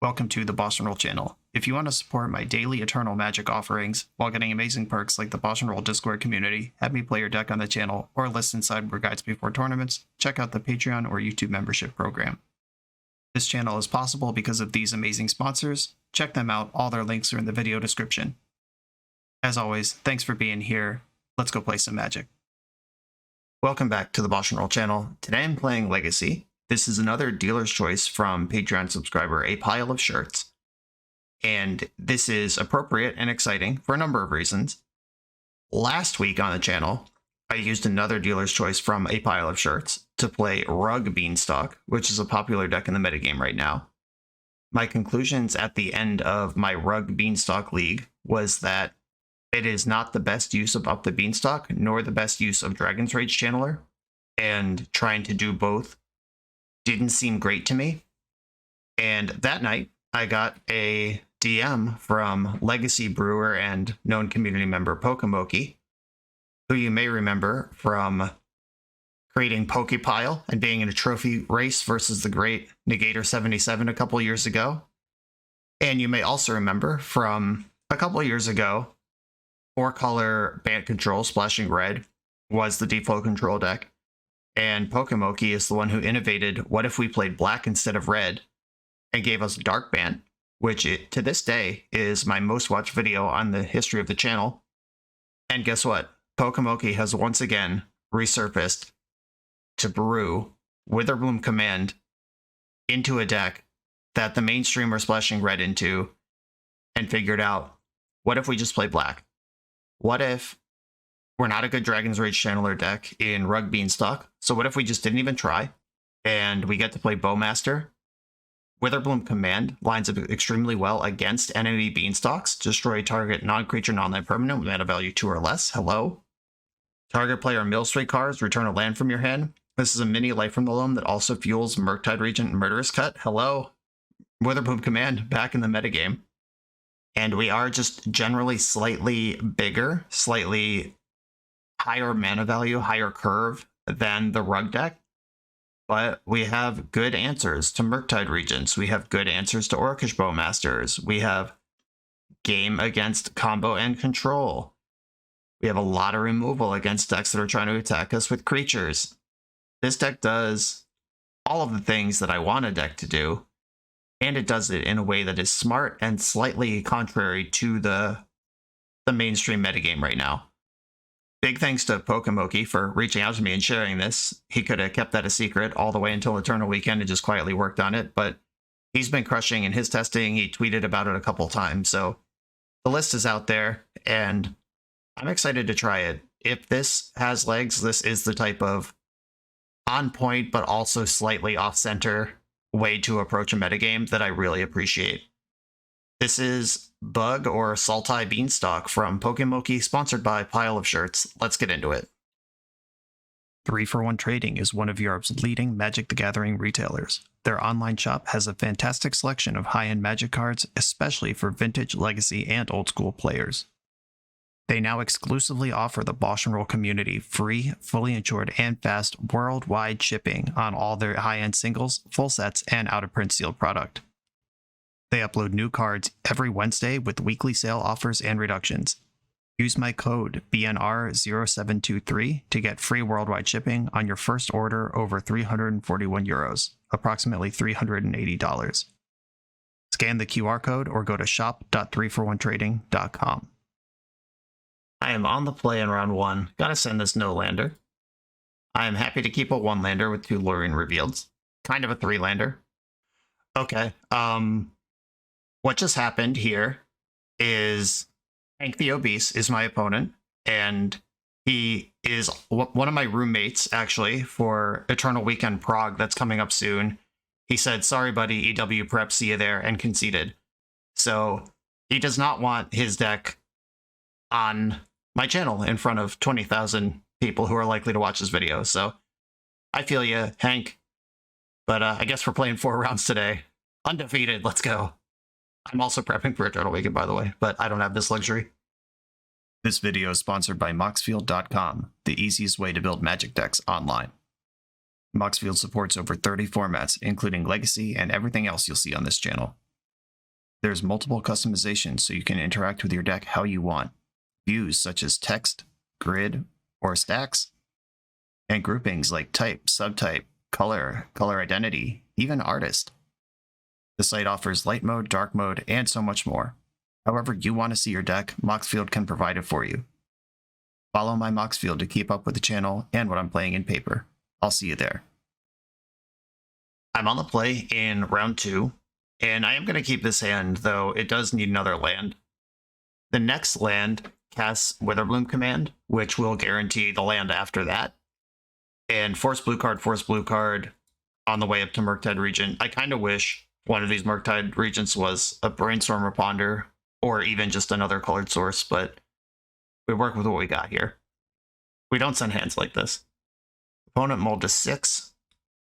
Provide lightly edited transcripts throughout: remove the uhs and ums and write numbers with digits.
Welcome to the BoshNRoll channel. If you want to support my daily Eternal Magic offerings while getting amazing perks like the BoshNRoll Discord community, have me play your deck on the channel, or listen sideboard guides before tournaments, check out the Patreon or YouTube membership program. This channel is possible because of these amazing sponsors. Check them out, all their links are in the video description. As always, thanks for being here. Let's go play some Magic. Welcome back to the BoshNRoll channel. Today I'm playing Legacy. This is another dealer's choice from Patreon subscriber, A Pile of Shirts. And this is appropriate and exciting for a number of reasons. Last week on the channel, I used another dealer's choice from A Pile of Shirts to play Rug Beanstalk, which is a popular deck in the metagame right now. My conclusions at the end of my Rug Beanstalk League was that it is not the best use of Up the Beanstalk, nor the best use of Dragon's Rage Channeler, and trying to do both didn't seem great to me. And that night, I got a DM from Legacy Brewer and known community member Pokemoki, who you may remember from creating Pokepile and being in a trophy race versus the great Negator 77 a couple years ago. And you may also remember from a couple years ago, 4-color Bant Control Splashing Red was the default control deck. And Pokemoki is the one who innovated what if we played black instead of red and gave us Dark Bant, which to this day is my most watched video on the history of the channel. And guess what? Pokemoki has once again resurfaced to brew Witherbloom Command into a deck that the mainstream are splashing red into and figured out, what if we just play black? What if we're not a good Dragon's Rage Channeler deck in Rug Beanstalk, so what if we just didn't even try, and we get to play Bowmaster? Witherbloom Command lines up extremely well against enemy Beanstalks. Destroy target non-creature, non-land permanent with mana value 2 or less. Hello. Target player mills 3 cards, return a land from your hand. This is a mini Life from the Loam that also fuels Murktide Regent and Murderous Cut. Hello. Witherbloom Command back in the metagame. And we are just generally slightly bigger, slightly higher mana value, higher curve than the Rug deck. But we have good answers to Murktide Regents. We have good answers to Orcish Bowmasters. We have game against combo and control. We have a lot of removal against decks that are trying to attack us with creatures. This deck does all of the things that I want a deck to do, and it does it in a way that is smart and slightly contrary to the mainstream metagame right now. Big thanks to Pokemoki for reaching out to me and sharing this. He could have kept that a secret all the way until Eternal Weekend and just quietly worked on it, but he's been crushing in his testing. He tweeted about it a couple times, so the list is out there, and I'm excited to try it. If this has legs, this is the type of on-point but also slightly off-center way to approach a metagame that I really appreciate. This is Bug or Sultai Beanstalk from Pokemoki, sponsored by Pile of Shirts. Let's get into it. 3-for-1 Trading is one of Europe's leading Magic the Gathering retailers. Their online shop has a fantastic selection of high-end Magic cards, especially for vintage, legacy, and old-school players. They now exclusively offer the BoshNRoll community free, fully insured, and fast worldwide shipping on all their high-end singles, full sets, and out-of-print sealed product. They upload new cards every Wednesday with weekly sale offers and reductions. Use my code BNR0723 to get free worldwide shipping on your first order over €341, approximately $380. Scan the QR code or go to shop.3for1trading.com. I am on the play in round 1. Gotta send this no-lander. I am happy to keep a 1-lander with 2 Luring Revealeds. Kind of a 3-lander. Okay, what just happened here is Hank the Obese is my opponent, and he is one of my roommates, actually, for Eternal Weekend Prague that's coming up soon. He said, sorry, buddy, EW Prep, see you there, and conceded. So he does not want his deck on my channel in front of 20,000 people who are likely to watch this video. So I feel you, Hank. But I guess we're playing 4 rounds today. Undefeated, let's go. I'm also prepping for Eternal Weekend, by the way, but I don't have this luxury. This video is sponsored by Moxfield.com, the easiest way to build Magic decks online. Moxfield supports over 30 formats, including Legacy and everything else you'll see on this channel. There's multiple customizations so you can interact with your deck how you want. Views such as text, grid, or stacks, and groupings like type, subtype, color, color identity, even artist. The site offers light mode, dark mode, and so much more. However you want to see your deck, Moxfield can provide it for you. Follow my Moxfield to keep up with the channel and what I'm playing in paper. I'll see you there. I'm on the play in round 2, and I am going to keep this hand, though it does need another land. The next land casts Witherbloom command, which will guarantee the land after that. And force blue card on the way up to Murktide Regent. I kind of wish one of these Murktide Regents was a Brainstorm or Ponder, or even just another colored source, but we work with what we got here. We don't send hands like this. Opponent mulled to 6.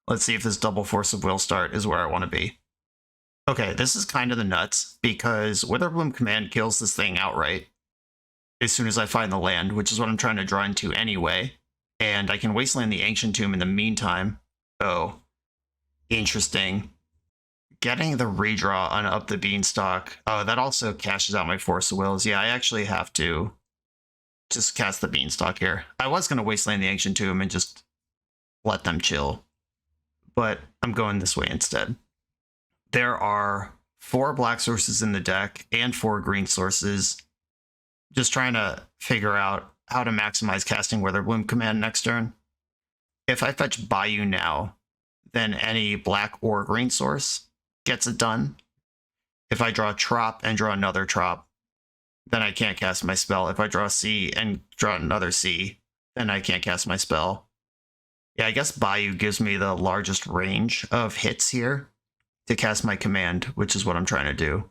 Let's see if this double Force of Will start is where I want to be. Okay, this is kind of the nuts, because Witherbloom command kills this thing outright as soon as I find the land, which is what I'm trying to draw into anyway. And I can wasteland the Ancient Tomb in the meantime. Oh, interesting. Getting the redraw on up the Beanstalk. Oh, that also cashes out my Force of Wills. Yeah, I actually have to just cast the Beanstalk here. I was going to wasteland the Ancient Tomb and just let them chill, but I'm going this way instead. There are 4 black sources in the deck and 4 green sources. Just trying to figure out how to maximize casting Witherbloom command next turn. If I fetch Bayou now, then any black or green source gets it done. If I draw a Trop and draw another Trop, then I can't cast my spell. If I draw a C and draw another C, then I can't cast my spell. Yeah, I guess Bayou gives me the largest range of hits here to cast my command, which is what I'm trying to do.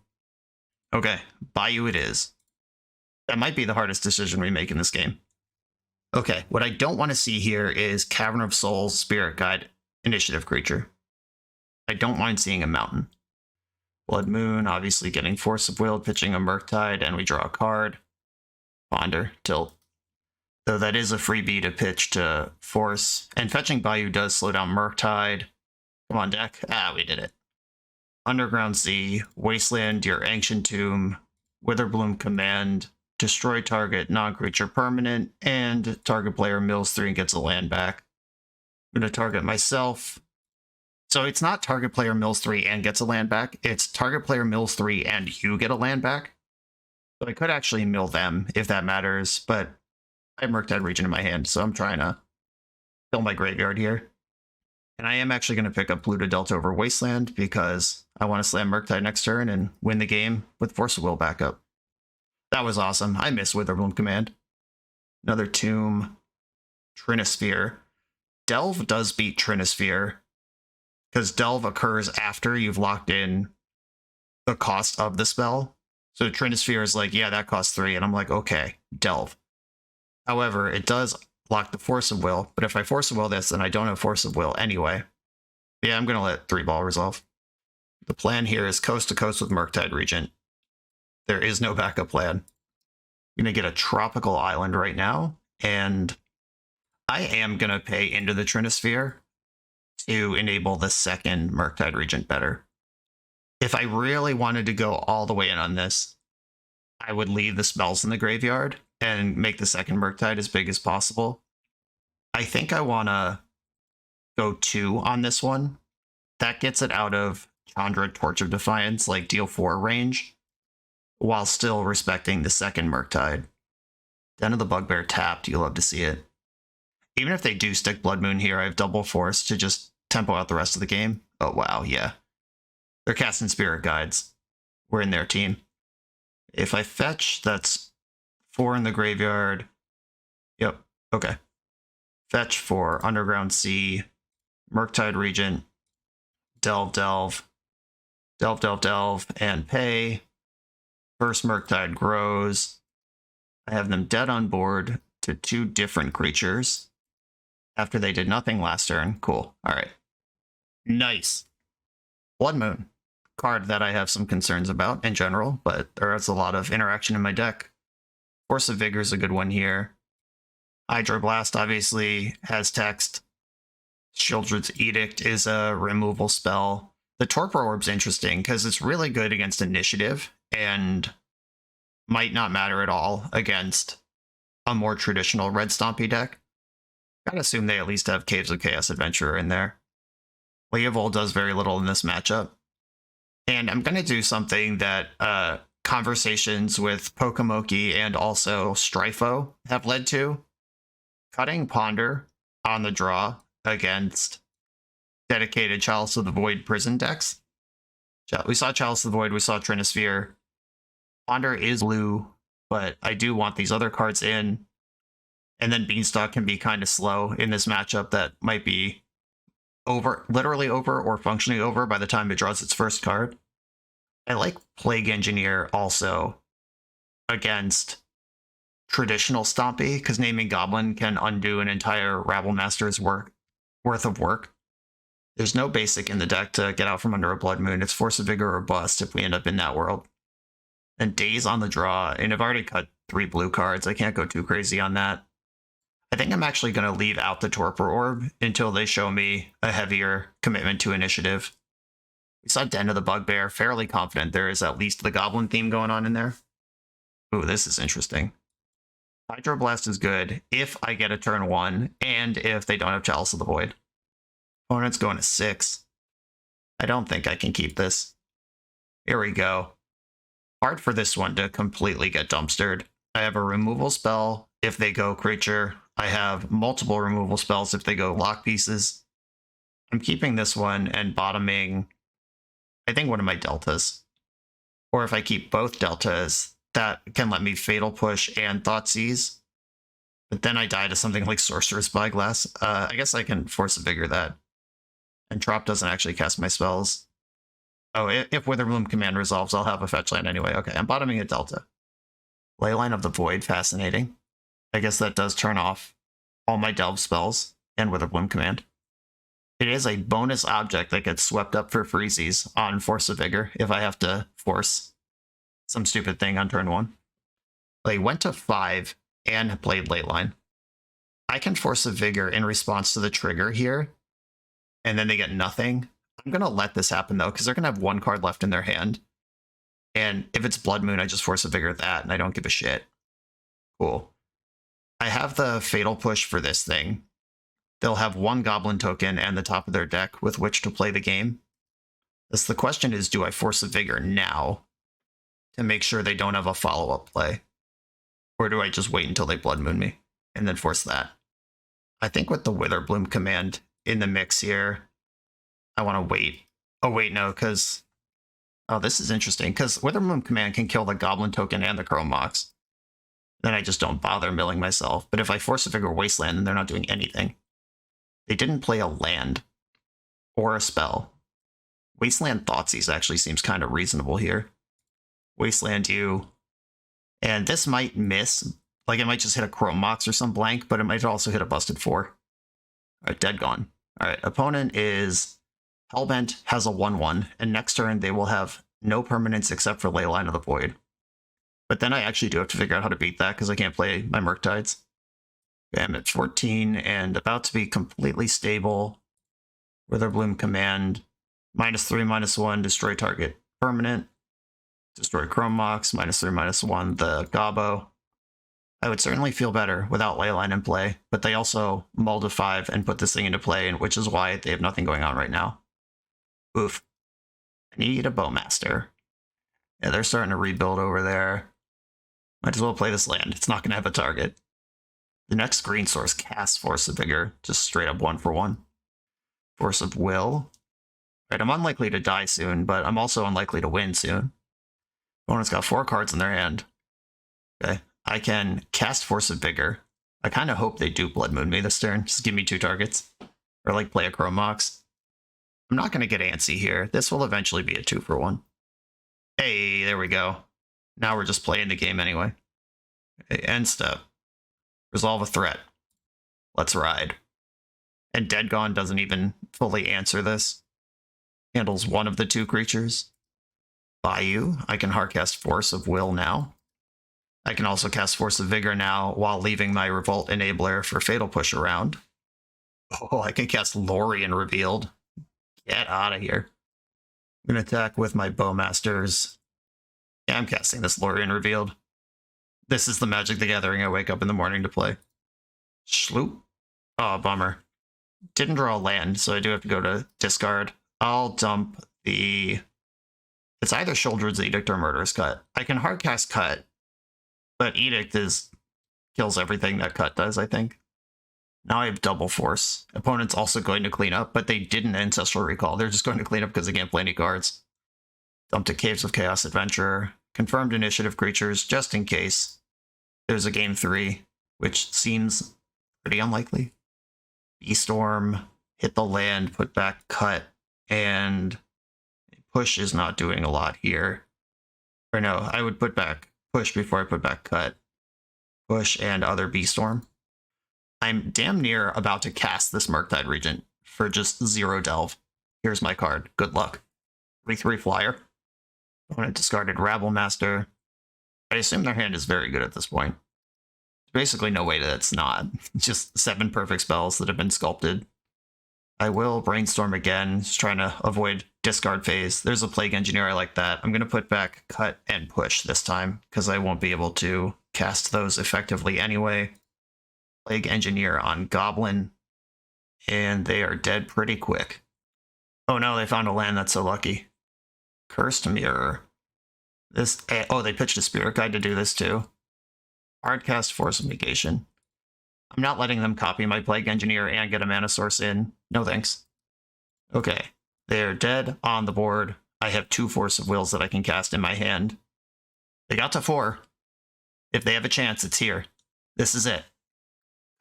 Okay, Bayou it is. That might be the hardest decision we make in this game. Okay, what I don't want to see here is Cavern of Souls, Spirit Guide, Initiative creature. I don't mind seeing a mountain. Blood Moon, obviously getting Force of Will, pitching a Murktide, and we draw a card. Ponder, Tilt. Though that is a freebie to pitch to Force, and fetching Bayou does slow down Murktide. Come on, deck. Ah, we did it. Underground Sea, Wasteland your Ancient Tomb, Witherbloom command, destroy target non-creature permanent, and target player mills 3 and gets a land back. I'm going to target myself. So it's not target player mills 3 and gets a land back, it's target player mills 3 and you get a land back. So I could actually mill them if that matters, but I have Murktide Regent in my hand, so I'm trying to fill my graveyard here. And I am actually going to pick up Pluto Delta over Wasteland because I want to slam Murktide next turn and win the game with Force of Will backup. That was awesome. I miss Witherbloom command. Another Tomb. Trinisphere. Delve does beat Trinisphere, because Delve occurs after you've locked in the cost of the spell. So Trinisphere is like, yeah, that costs 3, and I'm like, okay, Delve. However, it does lock the Force of Will, but if I Force of Will this, then I don't have Force of Will anyway. Yeah, I'm going to let 3-ball resolve. The plan here is coast to coast with Murktide Regent. There is no backup plan. I'm going to get a tropical island right now, and I am going to pay into the Trinisphere to enable the second Murktide Regent better. If I really wanted to go all the way in on this, I would leave the spells in the graveyard and make the second Murktide as big as possible. I think I want to go 2 on this one. That gets it out of Chandra Torch of Defiance, like deal 4 range, while still respecting the second Murktide. Den of the Bugbear tapped, you love to see it. Even if they do stick Blood Moon here, I have double Force to just tempo out the rest of the game. Oh wow, yeah. They're casting Spirit Guides. We're in their team. If I fetch, that's 4 in the graveyard. Yep, okay. Fetch for Underground Sea, Murktide Regent, Delve, Delve, Delve, Delve, Delve, and pay. First Murktide grows. I have them dead on board to 2 different creatures after they did nothing last turn. Cool. All right. Nice. Blood Moon. Card that I have some concerns about in general, but there is a lot of interaction in my deck. Force of Vigor is a good one here. Hydroblast obviously has text. Shieldred's Edict is a removal spell. The Torpor Orb's interesting because it's really good against initiative and might not matter at all against a more traditional red Stompy deck. I'd assume they at least have Caves of Chaos Adventurer in there. Leovold does very little in this matchup. And I'm going to do something that conversations with Pokemoki and also Strifo have led to. Cutting Ponder on the draw against dedicated Chalice of the Void prison decks. We saw Chalice of the Void, we saw Trinisphere. Ponder is blue, but I do want these other cards in. And then Beanstalk can be kind of slow in this matchup that might be over, literally over, or functionally over by the time it draws its first card. I like Plague Engineer also against traditional Stompy, because naming Goblin can undo an entire Rabblemaster's worth of work. There's no basic in the deck to get out from under a Blood Moon. It's Force of Vigor or Bust if we end up in that world. And Daze on the draw, and I've already cut 3 blue cards. I can't go too crazy on that. I think I'm actually going to leave out the Torpor Orb until they show me a heavier commitment to initiative. We saw Den of the Bugbear, fairly confident there is at least the Goblin theme going on in there. Ooh, this is interesting. Hydroblast is good if I get a turn 1 and if they don't have Chalice of the Void. Opponent's going to 6. I don't think I can keep this. Here we go. Hard for this one to completely get dumpstered. I have a removal spell if they go creature. I have multiple removal spells if they go lock pieces. I'm keeping this one and bottoming, I think, one of my deltas. Or if I keep both deltas, that can let me Fatal Push and Thoughtseize. But then I die to something like Sorcerer's Spyglass. I guess I can Force of Vigor that. And Trop doesn't actually cast my spells. Oh, if Witherbloom command resolves, I'll have a fetch land anyway. Okay, I'm bottoming a delta. Leyline of the Void, fascinating. I guess that does turn off all my Delve spells and Witherbloom command. It is a bonus object that gets swept up for freezies on Force of Vigor if I have to force some stupid thing on turn 1. They went to 5 and played Leyline. I can Force of Vigor in response to the trigger here, and then they get nothing. I'm going to let this happen, though, because they're going to have 1 card left in their hand. And if it's Blood Moon, I just Force of Vigor that, and I don't give a shit. Cool. I have the Fatal Push for this thing. They'll have 1 Goblin token and the top of their deck with which to play the game. Thus, the question is, do I Force of Vigor now to make sure they don't have a follow-up play? Or do I just wait until they Blood Moon me and then force that? I think with the Witherbloom command in the mix here, I want to wait. Oh, wait, no, because... Oh, this is interesting, because Witherbloom command can kill the Goblin token and the Chrome Mox. Then I just don't bother milling myself. But if I Force a Vigor Wasteland, then they're not doing anything. They didn't play a land or a spell. Wasteland Thoughtseize actually seems kind of reasonable here. Wasteland you. And this might miss. Like, it might just hit a Chrome Mox or some blank, but it might also hit a busted 4. All right, dead gone. All right, opponent is Hellbent, has a 1/1, and next turn they will have no permanents except for Leyline of the Void. But then I actually do have to figure out how to beat that because I can't play my Murktides. Okay, I'm at 14 and about to be completely stable. Witherbloom command, -3/-1, destroy target permanent. Destroy Chrome Mox, -3/-1, the Gobbo. I would certainly feel better without Leyline in play, but they also mulled a 5 and put this thing into play, and which is why they have nothing going on right now. Oof. I need a Bowmaster. Yeah, they're starting to rebuild over there. Might as well play this land. It's not going to have a target. The next green source casts Force of Vigor, just straight up 1/1. Force of Will. Right, I'm unlikely to die soon, but I'm also unlikely to win soon. Opponent's got 4 cards in their hand. Okay, I can cast Force of Vigor. I kind of hope they do Blood Moon me this turn. Just give me 2 targets. Or like play a Chrome Mox. I'm not going to get antsy here. This will eventually be a 2/1. Hey, there we go. Now we're just playing the game anyway. Okay, end step. Resolve a threat. Let's ride. And Dead Gone doesn't even fully answer this. Handles 1 of the 2 creatures. Bayou, I can hardcast Force of Will now. I can also cast Force of Vigor now while leaving my Revolt Enabler for Fatal Push around. Oh, I can cast Lorien Revealed. Get out of here. I'm going to attack with my Bowmasters. Yeah, I'm casting this Lorien Revealed. This is the Magic the Gathering I wake up in the morning to play. Schloop. Oh, bummer. Didn't draw a land, so I do have to go to discard. I'll dump the... It's either Shoulder's Edict or Murderous Cut. I can hardcast Cut, but Edict kills everything that Cut does, I think. Now I have double force. Opponent's also going to clean up, but they didn't Ancestral Recall. They're just going to clean up because they can't play any cards. Dump to Caves of Chaos Adventurer. Confirmed initiative creatures, just in case there's a game 3, which seems pretty unlikely. Beastorm, hit the land, put back Cut, and Push is not doing a lot here. Or no, I would put back Push before I put back Cut. Push and other Beastorm. I'm damn near about to cast this Murktide Regent for just 0 delve. Here's my card. Good luck. 3/3 flyer. Opponent discarded Rabble Master. I assume their hand is very good at this point. There's basically no way that it's not. Just 7 perfect spells that have been sculpted. I will Brainstorm again, just trying to avoid discard phase. There's a Plague Engineer, I like that. I'm going to put back Cut and Push this time, because I won't be able to cast those effectively anyway. Plague Engineer on Goblin, and they are dead pretty quick. Oh no, they found a land, that's so lucky. Cursed Mirror. This, oh, they pitched a Spirit Guide to do this too. Hardcast Force of Negation. I'm not letting them copy my Plague Engineer and get a mana source in. No thanks. Okay, they're dead on the board. I have 2 Force of Wills that I can cast in my hand. They got to 4. If they have a chance, it's here. This is it.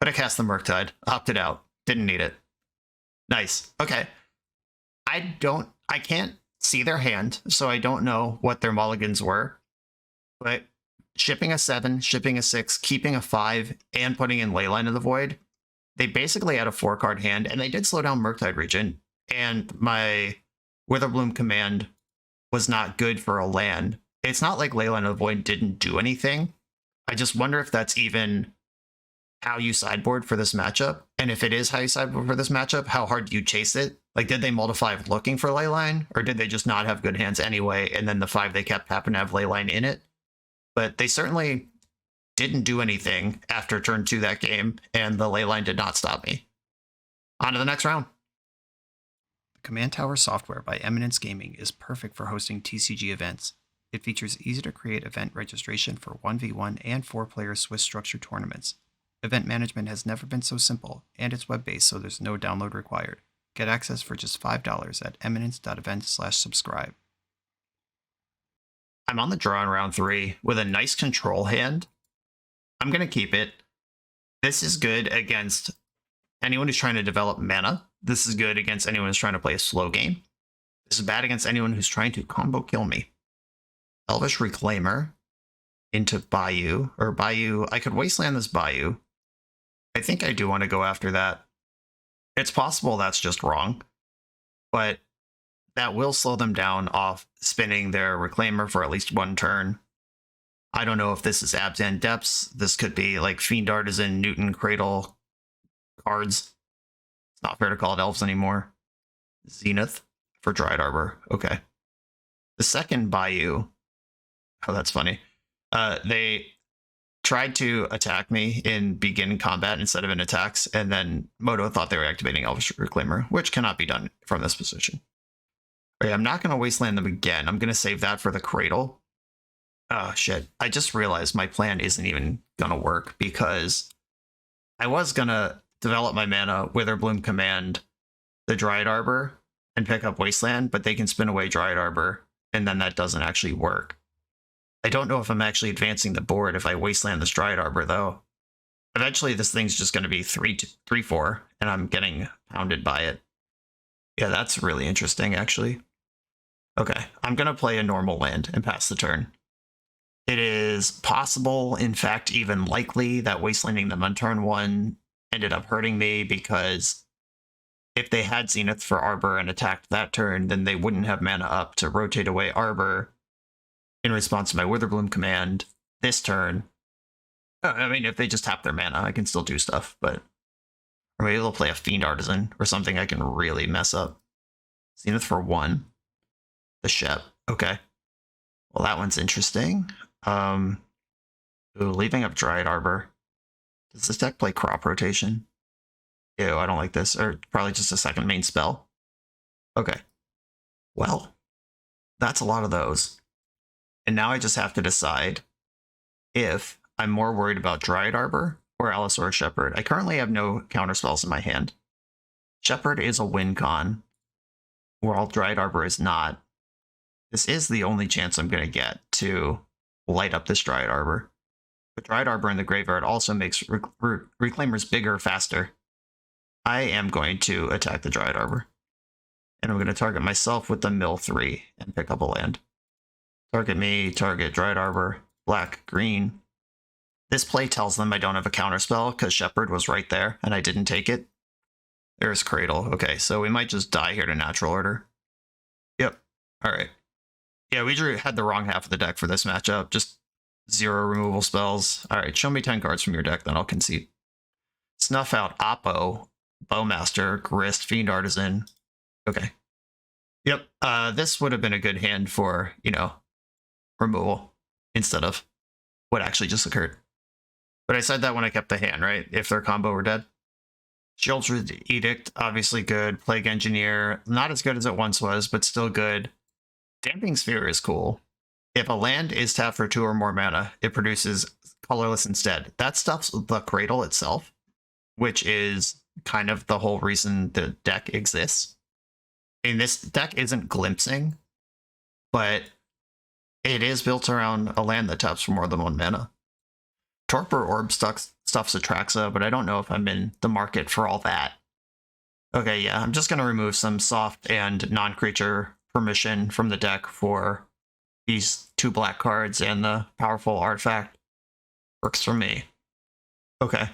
Could have cast the Murktide. Opted out. Didn't need it. Nice. Okay. I can't see their hand, so I don't know what their mulligans were. But shipping a 7, shipping a 6, keeping a 5, and putting in Leyline of the Void, they basically had a 4-card hand, and they did slow down Murktide Regent, and my Witherbloom command was not good for a land. It's not like Leyline of the Void didn't do anything. I just wonder if that's even how you sideboard for this matchup, and if it is how you sideboard for this matchup, how hard do you chase it? Like, did they mull to 5 looking for Leyline, or did they just not have good hands anyway, and then the 5 they kept happened to have Leyline in it? But they certainly didn't do anything after turn 2 that game, and the Leyline did not stop me. On to the next round. The Command Tower software by Eminence Gaming is perfect for hosting TCG events. It features easy-to-create event registration for 1v1 and 4-player Swiss structured tournaments. Event management has never been so simple, and it's web-based, so there's no download required. Get access for just $5 at eminence.event/subscribe. I'm on the draw in round 3 with a nice control hand. I'm going to keep it. This is good against anyone who's trying to develop mana. This is good against anyone who's trying to play a slow game. This is bad against anyone who's trying to combo kill me. Elvish Reclaimer into Bayou, or Bayou. I could Wasteland this Bayou. I think I do want to go after that. It's possible that's just wrong, but that will slow them down off spinning their Reclaimer for at least 1 turn. I don't know if this is Abzan Depths. This could be like Fiend Artisan, Newton Cradle cards. It's not fair to call it elves anymore. Zenith for Dryad Arbor. Okay. The second Bayou. Oh, that's funny. They tried to attack me in begin combat instead of in attacks, and then Moto thought they were activating Elvish Reclaimer, which cannot be done from this position. Okay, I'm not going to Wasteland them again. I'm going to save that for the Cradle. Oh, shit. I just realized my plan isn't even going to work, because I was going to develop my mana, Witherbloom command the Dryad Arbor, and pick up Wasteland, but they can spin away Dryad Arbor, and then that doesn't actually work. I don't know if I'm actually advancing the board if I Wasteland this Dryad Arbor, though. Eventually, this thing's just going to be 3/4, and I'm getting pounded by it. Yeah, that's really interesting, actually. Okay, I'm going to play a normal land and pass the turn. It is possible, in fact, even likely, that Wastelanding them on turn 1 ended up hurting me, because if they had Zenith for Arbor and attacked that turn, then they wouldn't have mana up to rotate away Arbor in response to my Witherbloom command this turn. I mean, if they just tap their mana, I can still do stuff, but... Or maybe they'll play a Fiend Artisan or something I can really mess up. Zenith for 1. The Shep. Okay. Well, that one's interesting. Ooh, leaving up Dryad Arbor. Does this deck play crop rotation? Ew, I don't like this. Or probably just a second main spell. Okay. Well, that's a lot of those. And now I just have to decide if I'm more worried about Dryad Arbor or Allosaurus Shepherd. I currently have no counterspells in my hand. Shepherd is a win con, while Dryad Arbor is not. This is the only chance I'm going to get to light up this Dryad Arbor. But Dryad Arbor in the graveyard also makes Reclaimers bigger, faster. I am going to attack the Dryad Arbor. And I'm going to target myself with the Mill 3 and pick up a land. Target me, target Dryad Arbor, black, green. This play tells them I don't have a counterspell because Shepherd was right there and I didn't take it. There's Cradle. Okay, so we might just die here to Natural Order. Yep. All right. Yeah, we had the wrong half of the deck for this matchup. Just 0 removal spells. All right, show me 10 cards from your deck, then I'll concede. Snuff out Oppo, Bowmaster, Grist, Fiend Artisan. Okay. Yep. This would have been a good hand for, removal instead of what actually just occurred. But I said that when I kept the hand, right? If their combo were dead. Sheoldred's Edict, obviously good. Plague Engineer, not as good as it once was, but still good. Damping Sphere is cool. If a land is tapped for 2 or more mana, it produces colorless instead. That stuff's the Cradle itself, which is kind of the whole reason the deck exists. And this deck isn't glimpsing, but it is built around a land that taps for more than 1 mana. Torpor Orb stuffs Atraxa, but I don't know if I'm in the market for all that. Okay, yeah, I'm just going to remove some soft and non-creature permission from the deck for these 2 black cards and the powerful artifact. Works for me. Okay.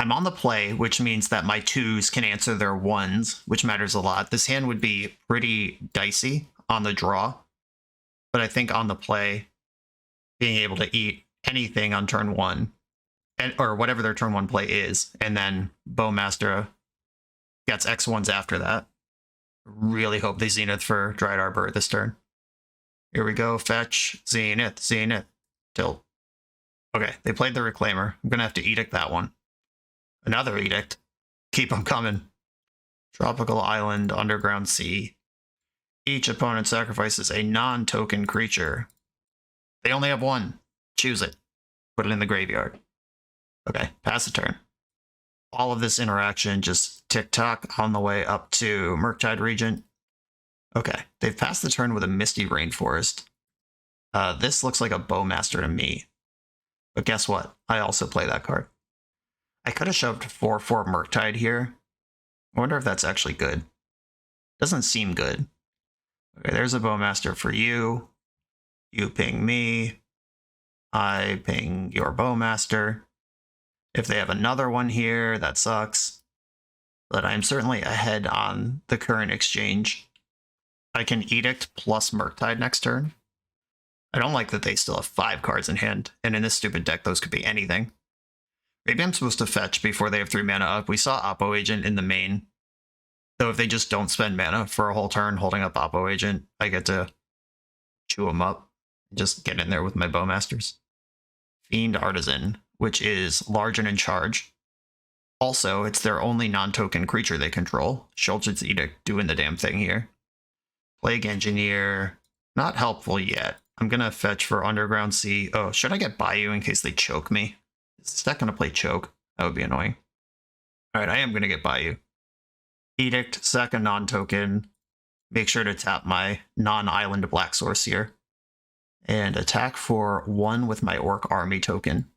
I'm on the play, which means that my 2s can answer their 1s, which matters a lot. This hand would be pretty dicey on the draw, but I think on the play, being able to eat anything on turn 1, or whatever their turn 1 play is, and then Bowmaster gets X1s after that. Really hope they Zenith for Dryad Arbor this turn. Here we go, fetch, Zenith, tilt. Okay, they played the Reclaimer. I'm going to have to Edict that one. Another Edict. Keep them coming. Tropical Island, Underground Sea. Each opponent sacrifices a non-token creature. They only have 1. Choose it. Put it in the graveyard. Okay, pass the turn. All of this interaction just tick-tock on the way up to Murktide Regent. Okay, they've passed the turn with a Misty Rainforest. This looks like a Bowmaster to me. But guess what? I also play that card. I could have shoved 4/4 Murktide here. I wonder if that's actually good. Doesn't seem good. Okay, there's a Bowmaster for you. You ping me. I ping your Bowmaster. If they have another one here, that sucks. But I'm certainly ahead on the current exchange. I can Edict plus Murktide next turn. I don't like that they still have 5 cards in hand, and in this stupid deck, those could be anything. Maybe I'm supposed to fetch before they have 3 mana up. We saw Oppo Agent in the main. Though if they just don't spend mana for a whole turn holding up Oppo Agent, I get to chew them up and just get in there with my Bowmasters. Fiend Artisan, which is large and in charge. Also, it's their only non-token creature they control. Sheoldred's Edict doing the damn thing here. Plague Engineer, not helpful yet. I'm going to fetch for Underground Sea. Oh, should I get Bayou in case they choke me? Is this deck going to play choke? That would be annoying. Alright, I am going to get Bayou. Edict, sack a non-token. Make sure to tap my non-island black source here. And attack for 1 with my Orc Army token.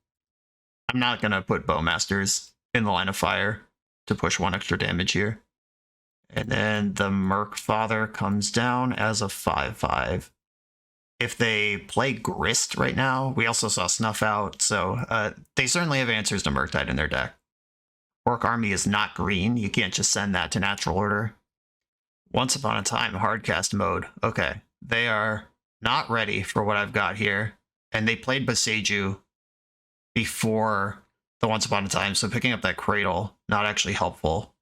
I'm not going to put Bowmasters in the line of fire to push 1 extra damage here. And then the Merc Father comes down as a 5/5. If they play Grist right now, we also saw Snuff Out, so they certainly have answers to Murktide in their deck. Orc Army is not green. You can't just send that to Natural Order. Once Upon a Time, Hardcast mode. Okay, they are not ready for what I've got here. And they played Boseiju before the Once Upon a Time, so picking up that Cradle, not actually helpful.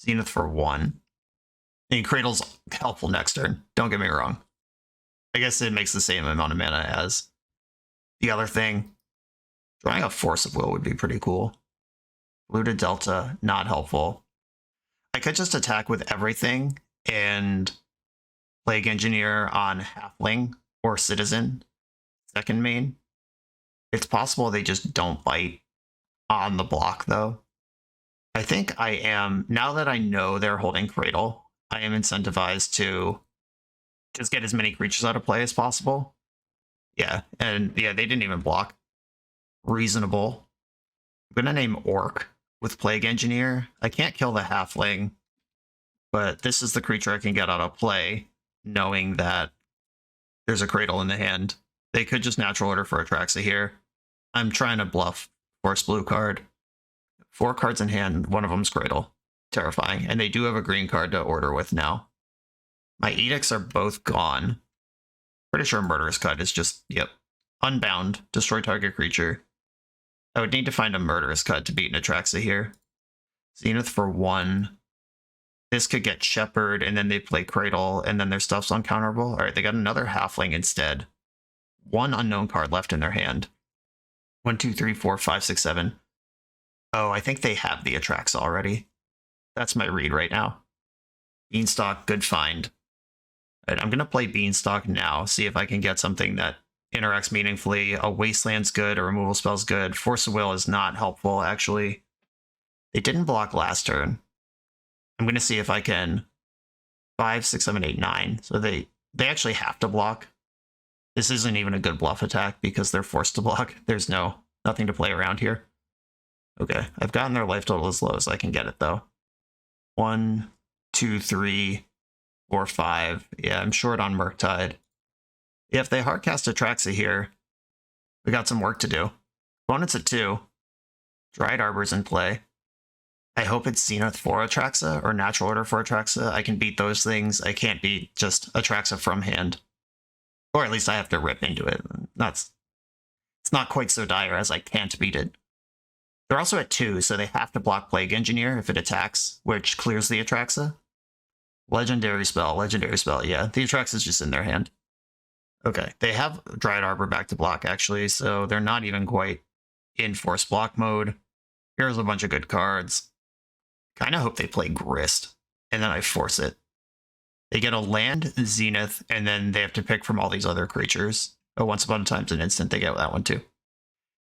Zenith for 1. I mean, Cradle's helpful next turn. Don't get me wrong. I guess it makes the same amount of mana as the other thing. Drawing a Force of Will would be pretty cool. Blue to Delta, not helpful. I could just attack with everything and Plague Engineer on Halfling or Citizen, second main. It's possible they just don't bite on the block, though. I think I am, now that I know they're holding Cradle, I am incentivized to just get as many creatures out of play as possible. Yeah, and yeah, they didn't even block. Reasonable. I'm gonna name Orc with Plague Engineer. I can't kill the Halfling, but this is the creature I can get out of play, knowing that there's a Cradle in the hand. They could just natural order for Atraxa here. I'm trying to bluff Force Blue card. 4 cards in hand, one of them's Cradle. Terrifying. And they do have a green card to order with now. My Edicts are both gone. Pretty sure Murderous Cut is just, yep. Unbound, destroy target creature. I would need to find a Murderous Cut to beat an Atraxa here. Zenith for 1. This could get Shepherd, and then they play Cradle, and then their stuff's uncounterable. Alright, they got another Halfling instead. 1 unknown card left in their hand. 1, 2, 3, 4, 5, 6, 7. Oh, I think they have the Atraxa already. That's my read right now. Beanstalk, good find. Alright, I'm going to play Beanstalk now, see if I can get something that interacts meaningfully. A Wasteland's good, a removal spell's good. Force of Will is not helpful, actually. They didn't block last turn. I'm going to see if I can 5, 6, 7, 8, 9. So they actually have to block. This isn't even a good bluff attack because they're forced to block. There's nothing to play around here. Okay, I've gotten their life total as low as I can get it, though. 1, 2, 3, 4, 5. Yeah, I'm short on Murktide. Yeah, if they hardcast Atraxa here, we got some work to do. Opponent's at 2. Dried Arbor's in play. I hope it's Zenith for Atraxa or Natural Order for Atraxa. I can beat those things. I can't beat just Atraxa from hand. Or at least I have to rip into it. It's not quite so dire as I can't beat it. They're also at 2, so they have to block Plague Engineer if it attacks, which clears the Atraxa. Legendary spell, yeah. The Atraxa's just in their hand. Okay, they have Dried Arbor back to block, actually, so they're not even quite in force block mode. Here's a bunch of good cards. Kind of hope they play Grist, and then I force it. They get a land, Zenith, and then they have to pick from all these other creatures. Oh, Once Upon a Time's an instant, they get that one too.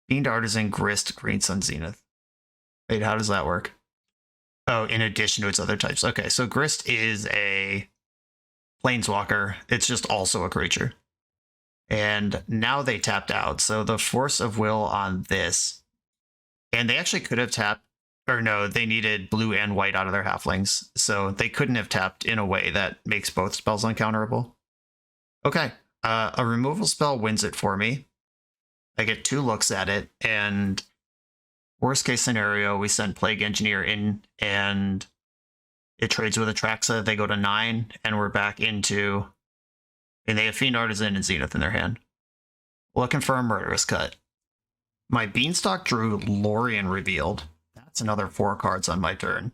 Fiend Artisan, Grist, Green Sun, Zenith. Wait, how does that work? Oh, in addition to its other types. Okay, so Grist is a Planeswalker. It's just also a creature. And now they tapped out, so the Force of Will on this. And they actually could have tapped, or no, they needed blue and white out of their halflings, so they couldn't have tapped in a way that makes both spells uncounterable. Okay, a removal spell wins it for me. I get 2 looks at it, and worst case scenario, we send Plague Engineer in, and it trades with Atraxa. They go to 9, and we're back into... And they have Fiend Artisan and Zenith in their hand. Looking for a Murderous Cut. My Beanstalk drew Lorien Revealed. That's another 4 cards on my turn.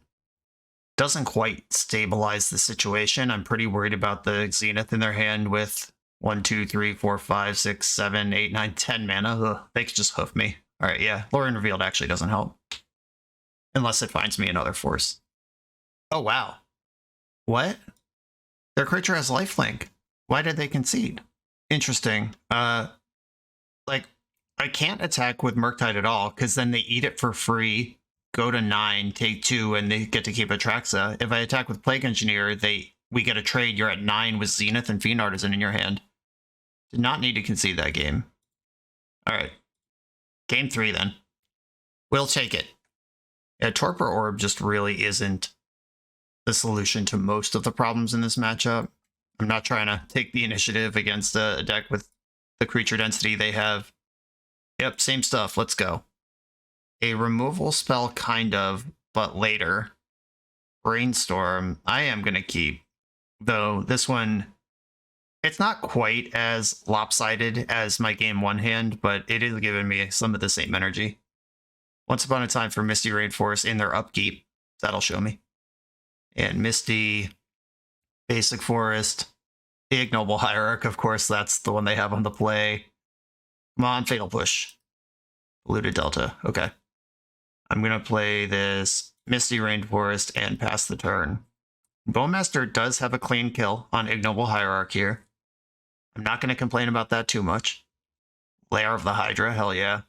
Doesn't quite stabilize the situation. I'm pretty worried about the Zenith in their hand with 1, 2, 3, 4, 5, 6, 7, 8, 9, 10 mana. Ugh, they could just hoof me. Alright, yeah. Lorien Revealed actually doesn't help. Unless it finds me another force. Oh, wow. What? Their creature has lifelink. Why did they concede? Interesting. Like, I can't attack with Murktide at all, because then they eat it for free, go to 9, take 2, and they get to keep Atraxa. If I attack with Plague Engineer, we get a trade. You're at 9 with Zenith and Fiend Artisan in your hand. Did not need to concede that game. Alright. Game 3, then. We'll take it. Yeah, Torpor Orb just really isn't the solution to most of the problems in this matchup. I'm not trying to take the initiative against a deck with the creature density they have. Yep, same stuff. Let's go. A removal spell, kind of, but later. Brainstorm, I am going to keep. Though this one, it's not quite as lopsided as my game 1 hand, but it is giving me some of the same energy. Once Upon a Time for Misty Rainforest in their upkeep. That'll show me. And Misty... Basic Forest, the Ignoble Hierarch, of course, that's the one they have on the play. Come on, Fatal Push. Polluted Delta, okay. I'm going to play this Misty Rainforest and pass the turn. Bowmaster does have a clean kill on Ignoble Hierarch here. I'm not going to complain about that too much. Lair of the Hydra, hell yeah.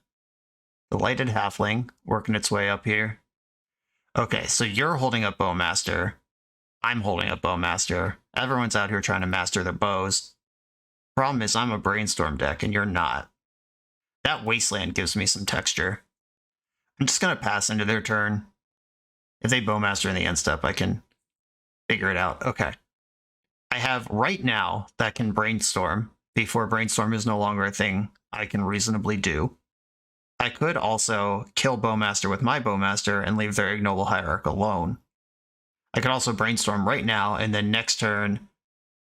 The Lighted Halfling, working its way up here. Okay, so you're holding up Bowmaster. I'm holding up Bowmaster. Everyone's out here trying to master their bows. Problem is, I'm a Brainstorm deck, and you're not. That Wasteland gives me some texture. I'm just going to pass into their turn. If they Bowmaster in the end step, I can figure it out. Okay. I have right now that can Brainstorm before Brainstorm is no longer a thing I can reasonably do. I could also kill Bowmaster with my Bowmaster and leave their Ignoble Hierarch alone. I could also Brainstorm right now, and then next turn,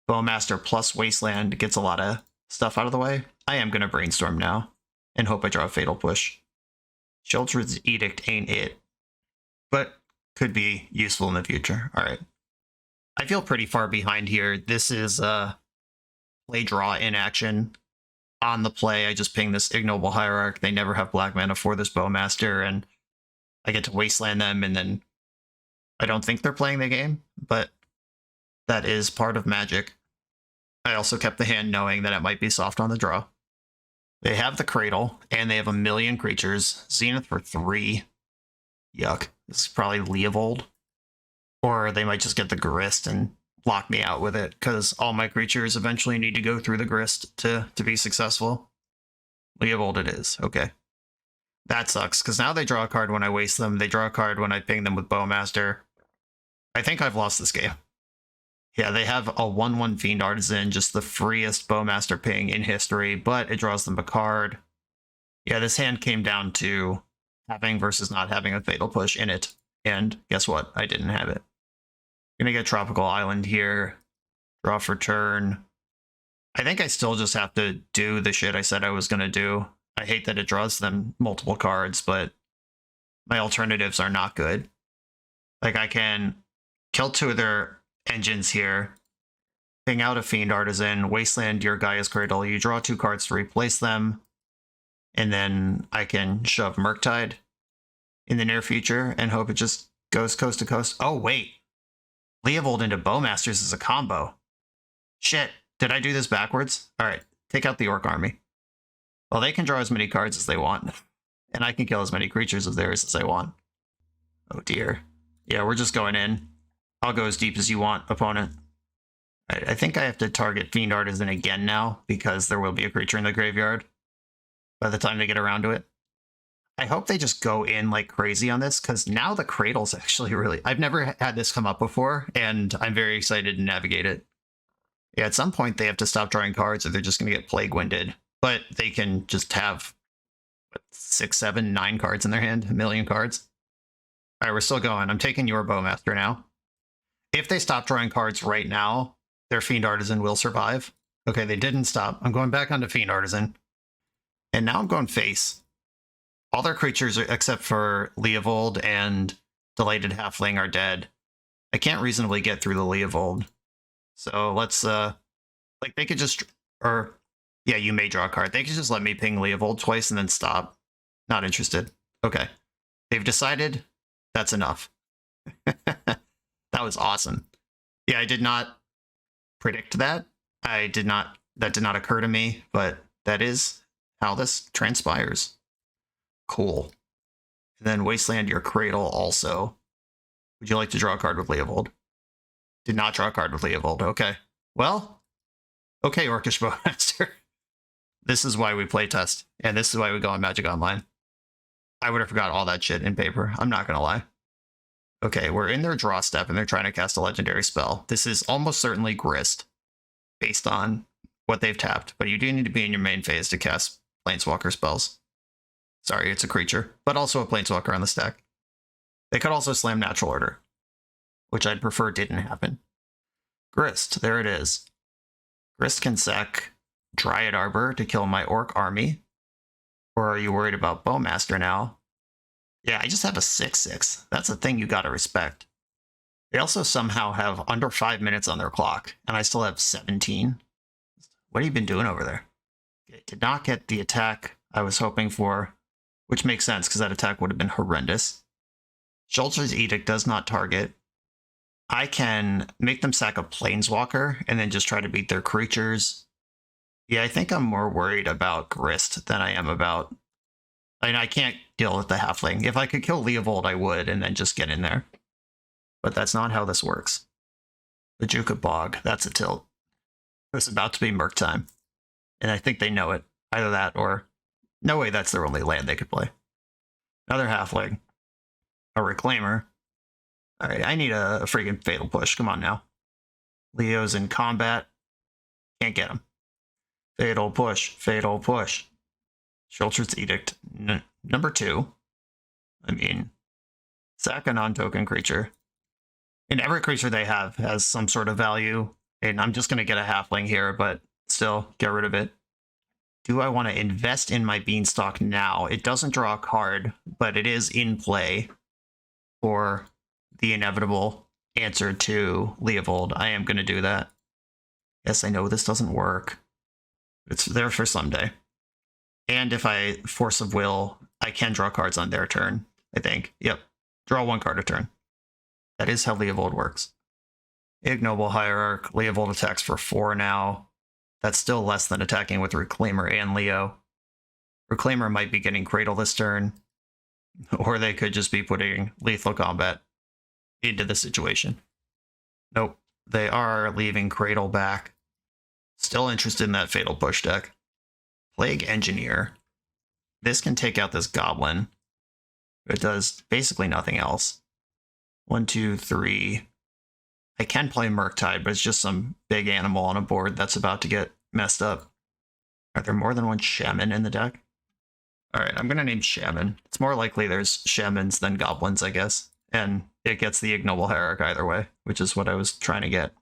Bowmaster plus Wasteland gets a lot of stuff out of the way. I am going to Brainstorm now and hope I draw a Fatal Push. Sheoldred's Edict ain't it, but could be useful in the future. All right. I feel pretty far behind here. This is play draw in action. On the play, I just ping this Ignoble Hierarch. They never have black mana for this Bowmaster, and I get to Wasteland them, and then I don't think they're playing the game, but that is part of Magic. I also kept the hand knowing that it might be soft on the draw. They have the Cradle, and they have a million creatures. Zenith for 3. Yuck. This is probably Leovold. Or they might just get the Grist and block me out with it, because all my creatures eventually need to go through the Grist to be successful. Leovold it is. Okay. That sucks, because now they draw a card when I waste them. They draw a card when I ping them with Bowmaster. I think I've lost this game. Yeah, they have a 1/1 Fiend Artisan, just the freest Bowmaster ping in history, but it draws them a card. Yeah, this hand came down to having versus not having a Fatal Push in it. And guess what? I didn't have it. Gonna get Tropical Island here. Draw for turn. I think I still just have to do the shit I said I was gonna do. I hate that it draws them multiple cards, but my alternatives are not good. Like, I can kill 2 of their engines here, ping out a Fiend Artisan, Wasteland your Gaia's Cradle, you draw 2 cards to replace them, and then I can shove Murktide in the near future and hope it just goes coast to coast. Oh, wait. Leovold into Bowmasters is a combo. Shit. Did I do this backwards? Alright, take out the Orc Army. Well, they can draw as many cards as they want, and I can kill as many creatures of theirs as I want. Oh dear. Yeah, we're just going in. I'll go as deep as you want, opponent. I think I have to target Fiend Artisan again now, because there will be a creature in the graveyard by the time they get around to it. I hope they just go in like crazy on this, because now the Cradle's actually really... I've never had this come up before, and I'm very excited to navigate it. Yeah, at some point they have to stop drawing cards, or they're just going to get Plague Winded. But they can just have, what, 6, 7, 9 cards in their hand? A million cards? Alright, we're still going. I'm taking your Bowmaster now. If they stop drawing cards right now, their Fiend Artisan will survive. Okay, they didn't stop. I'm going back onto Fiend Artisan. And now I'm going face. All their creatures, except for Leovold and Delighted Halfling, are dead. I can't reasonably get through the Leovold. So let's, like, they could just... Or, yeah, you may draw a card. They could just let me ping Leovold twice and then stop. Not interested. Okay. They've decided that's enough. That was awesome. Yeah, I did not predict that. That did not occur to me, but that is how this transpires. Cool. And then Wasteland your Cradle also. Would you like to draw a card with Leovold? Did not draw a card with Leovold. Okay. Well, okay, Orcish Bowmaster. This is why we playtest, and this is why we go on Magic Online. I would have forgot all that shit in paper. I'm not gonna lie. Okay, we're in their draw step, and they're trying to cast a legendary spell. This is almost certainly Grist, based on what they've tapped, but you do need to be in your main phase to cast Planeswalker spells. Sorry, it's a creature, but also a Planeswalker on the stack. They could also slam Natural Order, which I'd prefer didn't happen. Grist, there it is. Grist can sack Dryad Arbor to kill my Orc army. Or are you worried about Bowmaster now? Yeah, I just have a 6/6. That's a thing you gotta respect. They also somehow have under 5 minutes on their clock, and I still have 17. What have you been doing over there? Okay, did not get the attack I was hoping for, which makes sense because that attack would have been horrendous. Sultai's Edict does not target. I can make them sack a Planeswalker and then just try to beat their creatures. Yeah, I think I'm more worried about Grist than I am about... I mean, I can't deal with the Halfling. If I could kill Leovold, I would, and then just get in there. But that's not how this works. The Juka Bog, that's a tilt. It's about to be Murk time. And I think they know it. Either that or... No way that's their only land they could play. Another Halfling. A Reclaimer. Alright, I need a freaking Fatal Push. Come on now. Leo's in combat. Can't get him. Fatal Push. Fatal Push. Sultai's Edict. Number 2. I mean, sack a non-token creature. And every creature they have has some sort of value. And I'm just going to get a Halfling here, but still, get rid of it. Do I want to invest in my Beanstalk now? It doesn't draw a card, but it is in play for the inevitable answer to Leovold. I am going to do that. Yes, I know this doesn't work. It's there for someday. And if I Force of Will, I can draw cards on their turn, I think. Yep. Draw 1 card a turn. That is how Leovold works. Ignoble Hierarch. Leovold attacks for 4 now. That's still less than attacking with Reclaimer and Leo. Reclaimer might be getting Cradle this turn. Or they could just be putting Lethal Combat into the situation. Nope. They are leaving Cradle back. Still interested in that Fatal Push deck. Plague Engineer. This can take out this Goblin. It does basically nothing else. 1, 2, 3. I can play Murktide, but it's just some big animal on a board that's about to get messed up. Are there more than one Shaman in the deck? Alright, I'm going to name Shaman. It's more likely there's Shamans than Goblins, I guess. And it gets the Ignoble Hierarch either way, which is what I was trying to get.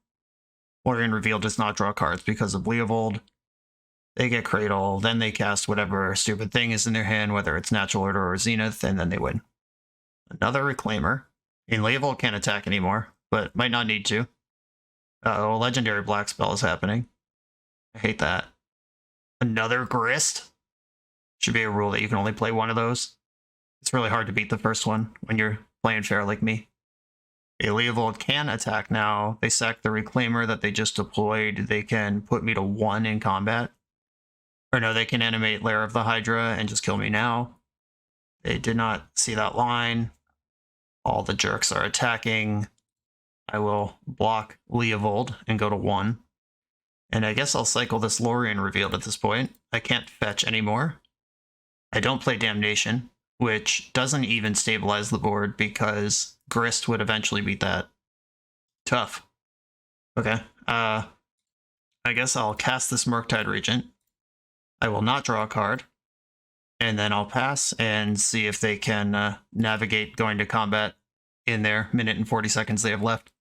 Lorien Reveal does not draw cards because of Leovold. They get Cradle, then they cast whatever stupid thing is in their hand, whether it's Natural Order or Zenith, and then they win. Another Reclaimer. And Leovold can't attack anymore, but might not need to. Uh-oh, Legendary Black Spell is happening. I hate that. Another Grist? Should be a rule that you can only play 1 of those. It's really hard to beat the first one when you're playing fair like me. A Leovold can attack now. They sack the Reclaimer that they just deployed. They can put me to 1 in combat. Or no, they can animate Lair of the Hydra and just kill me now. They did not see that line. All the jerks are attacking. I will block Leovold and go to 1. And I guess I'll cycle this Lorien Revealed at this point. I can't fetch anymore. I don't play Damnation, which doesn't even stabilize the board because Grist would eventually beat that. Tough. Okay. I guess I'll cast this Murktide Regent. I will not draw a card. And then I'll pass and see if they can navigate going to combat in their minute and 40 seconds they have left.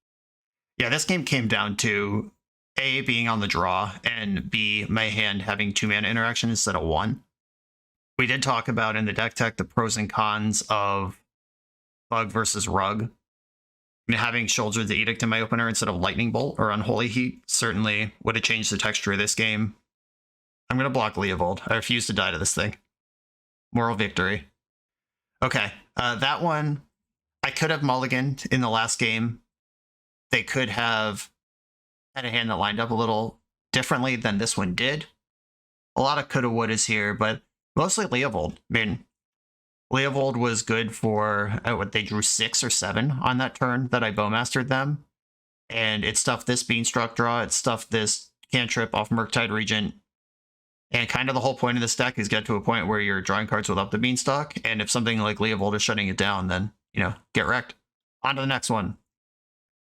Yeah, this game came down to A, being on the draw, and B, my hand having 2-mana interaction instead of 1. We did talk about in the deck tech the pros and cons of Bug versus Rug. I mean, having Sultai's Edict in my opener instead of Lightning Bolt or Unholy Heat certainly would have changed the texture of this game. I'm going to block Leovold. I refuse to die to this thing. Moral victory. Okay, that one, I could have mulliganed in the last game. They could have had a hand that lined up a little differently than this one did. A lot of coulda wouldas here, but mostly Leovold. I mean, Leovold was good for what they drew 6 or 7 on that turn that I Bowmastered them. And it stuffed this Beanstalk draw, it stuffed this cantrip off Murktide Regent. And kind of the whole point of this deck is get to a point where you're drawing cards without the Beanstalk, and if something like Leovold is shutting it down, then, you know, get wrecked. On to the next one.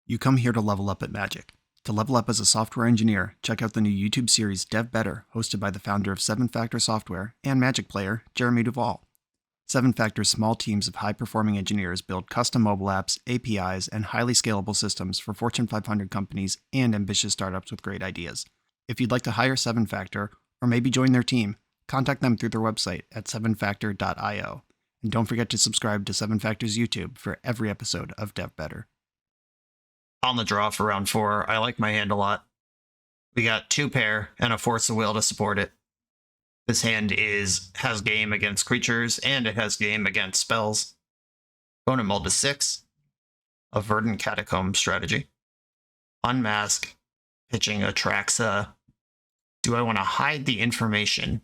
You come here to level up at Magic. To level up as a software engineer, check out the new YouTube series Dev Better, hosted by the founder of 7 Factor Software and Magic player, Jeremy Duvall. 7 Factor's small teams of high-performing engineers build custom mobile apps, APIs, and highly scalable systems for Fortune 500 companies and ambitious startups with great ideas. If you'd like to hire 7 Factor, or maybe join their team, contact them through their website at 7factor.io. And don't forget to subscribe to 7 Factor's YouTube for every episode of Dev Better. on the draw for round 4. I like my hand a lot. We got 2 pair and a Force of Will to support it. This hand has game against creatures, and it has game against spells. Opponent mulled to 6. A Verdant Catacomb strategy. Unmask, pitching Atraxa. Do I want to hide the information?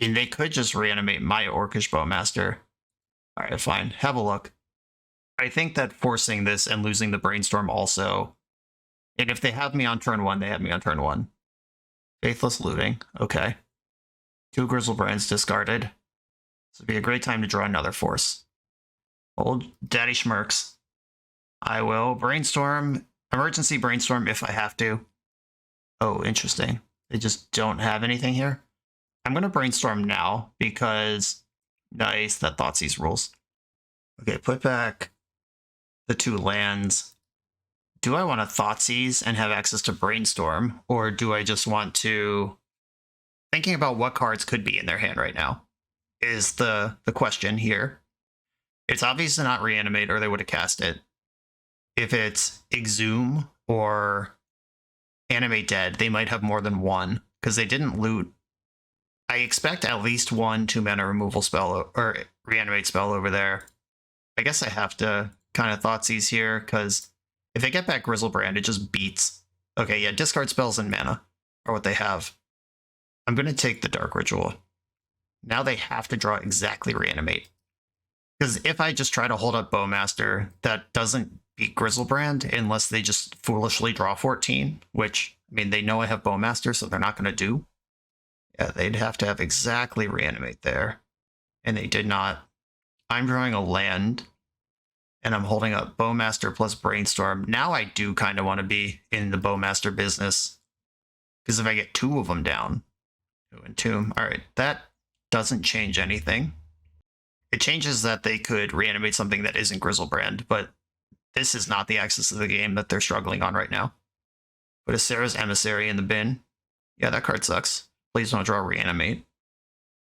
And they could just reanimate my Orcish Bowmaster. Alright, fine. Have a look. I think that forcing this and losing the Brainstorm also... And if they have me on turn 1, they have me on turn 1. Faithless Looting. Okay. 2 Grizzlebrands discarded. This would be a great time to draw another Force. Old Daddy Schmirks. I will Brainstorm... Emergency Brainstorm if I have to. Oh, interesting. They just don't have anything here. I'm going to Brainstorm now because... Nice, that Thoughtseize rules. Okay, put back the 2 lands. Do I want to Thoughtseize and have access to Brainstorm? Or do I just want to... Thinking about what cards could be in their hand right now is the question here. It's obviously not Reanimate or they would have cast it. If it's Exhume or Animate Dead, they might have more than one because they didn't loot. I expect at least 1 2-mana removal spell or reanimate spell over there. I guess I have to kind of Thoughtseize here because if they get back Grizzlebrand, it just beats. Okay, yeah, discard spells and mana are what they have. I'm going to take the Dark Ritual. Now they have to draw exactly reanimate. Because if I just try to hold up Bowmaster, that doesn't beat Grizzlebrand unless they just foolishly draw 14, which, I mean, they know I have Bowmaster, so they're not going to do. Yeah, they'd have to have exactly reanimate there. And they did not. I'm drawing a land, and I'm holding up Bowmaster plus Brainstorm. Now I do kind of want to be in the Bowmaster business. Because if I get 2 of them down, Entomb, alright, that doesn't change anything. It changes that they could reanimate something that isn't Grizzlebrand, but this is not the axis of the game that they're struggling on right now. Put a Sarah's Emissary in the bin. Yeah, that card sucks. Please don't draw reanimate.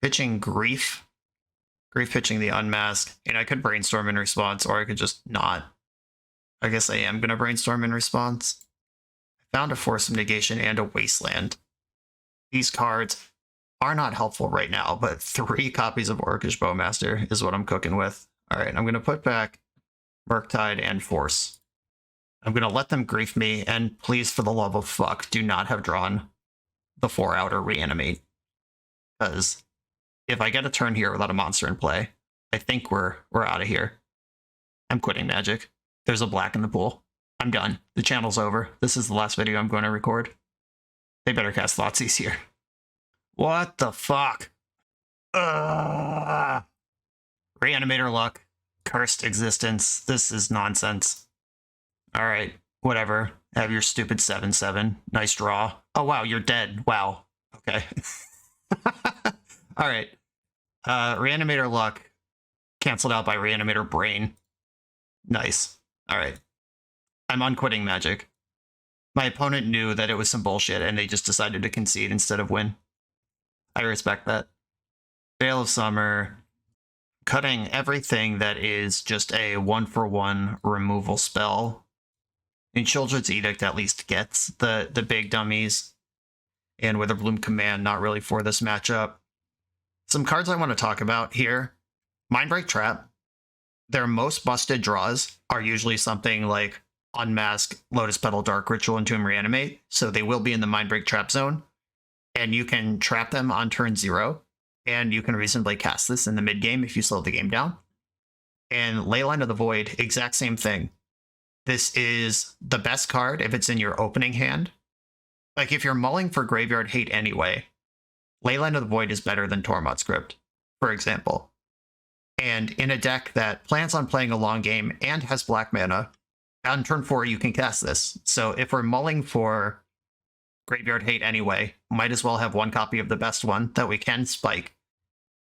Pitching Grief. Grief pitching the Unmask. And I could Brainstorm in response, or I could just not. I guess I am going to Brainstorm in response. I found a Force of Negation and a Wasteland. These cards are not helpful right now, but 3 copies of Orcish Bowmaster is what I'm cooking with. Alright, I'm going to put back Murktide and Force. I'm going to let them grief me, and please, for the love of fuck, do not have drawn the 4-out or reanimate. Because if I get a turn here without a monster in play, I think we're out of here. I'm quitting Magic. There's a black in the pool. I'm done. The channel's over. This is the last video I'm going to record. They better cast Thoughtseize here. What the fuck? Reanimator luck. Cursed existence. This is nonsense. Alright, whatever. Have your stupid 7/7. Nice draw. Oh wow, you're dead. Wow. Okay. Alright. Reanimator luck. Cancelled out by Reanimator Brain. Nice. Alright. I'm unquitting Magic. My opponent knew that it was some bullshit and they just decided to concede instead of win. I respect that. Veil of Summer. Cutting everything that is just a 1-for-1 removal spell. And Children's Edict at least gets the big dummies. And Witherbloom Command, not really for this matchup. Some cards I want to talk about here. Mindbreak Trap. Their most busted draws are usually something like Unmask, Lotus Petal, Dark Ritual, and Tomb Reanimate. So they will be in the Mindbreak Trap zone. And you can trap them on turn 0. And you can reasonably cast this in the mid-game if you slow the game down. And Leyline of the Void, exact same thing. This is the best card if it's in your opening hand. Like, if you're mulling for Graveyard Hate anyway, Leyline of the Void is better than Tormod Script, for example. And in a deck that plans on playing a long game and has black mana, on turn 4 you can cast this. So if we're mulling for Graveyard Hate anyway, might as well have 1 copy of the best one that we can spike.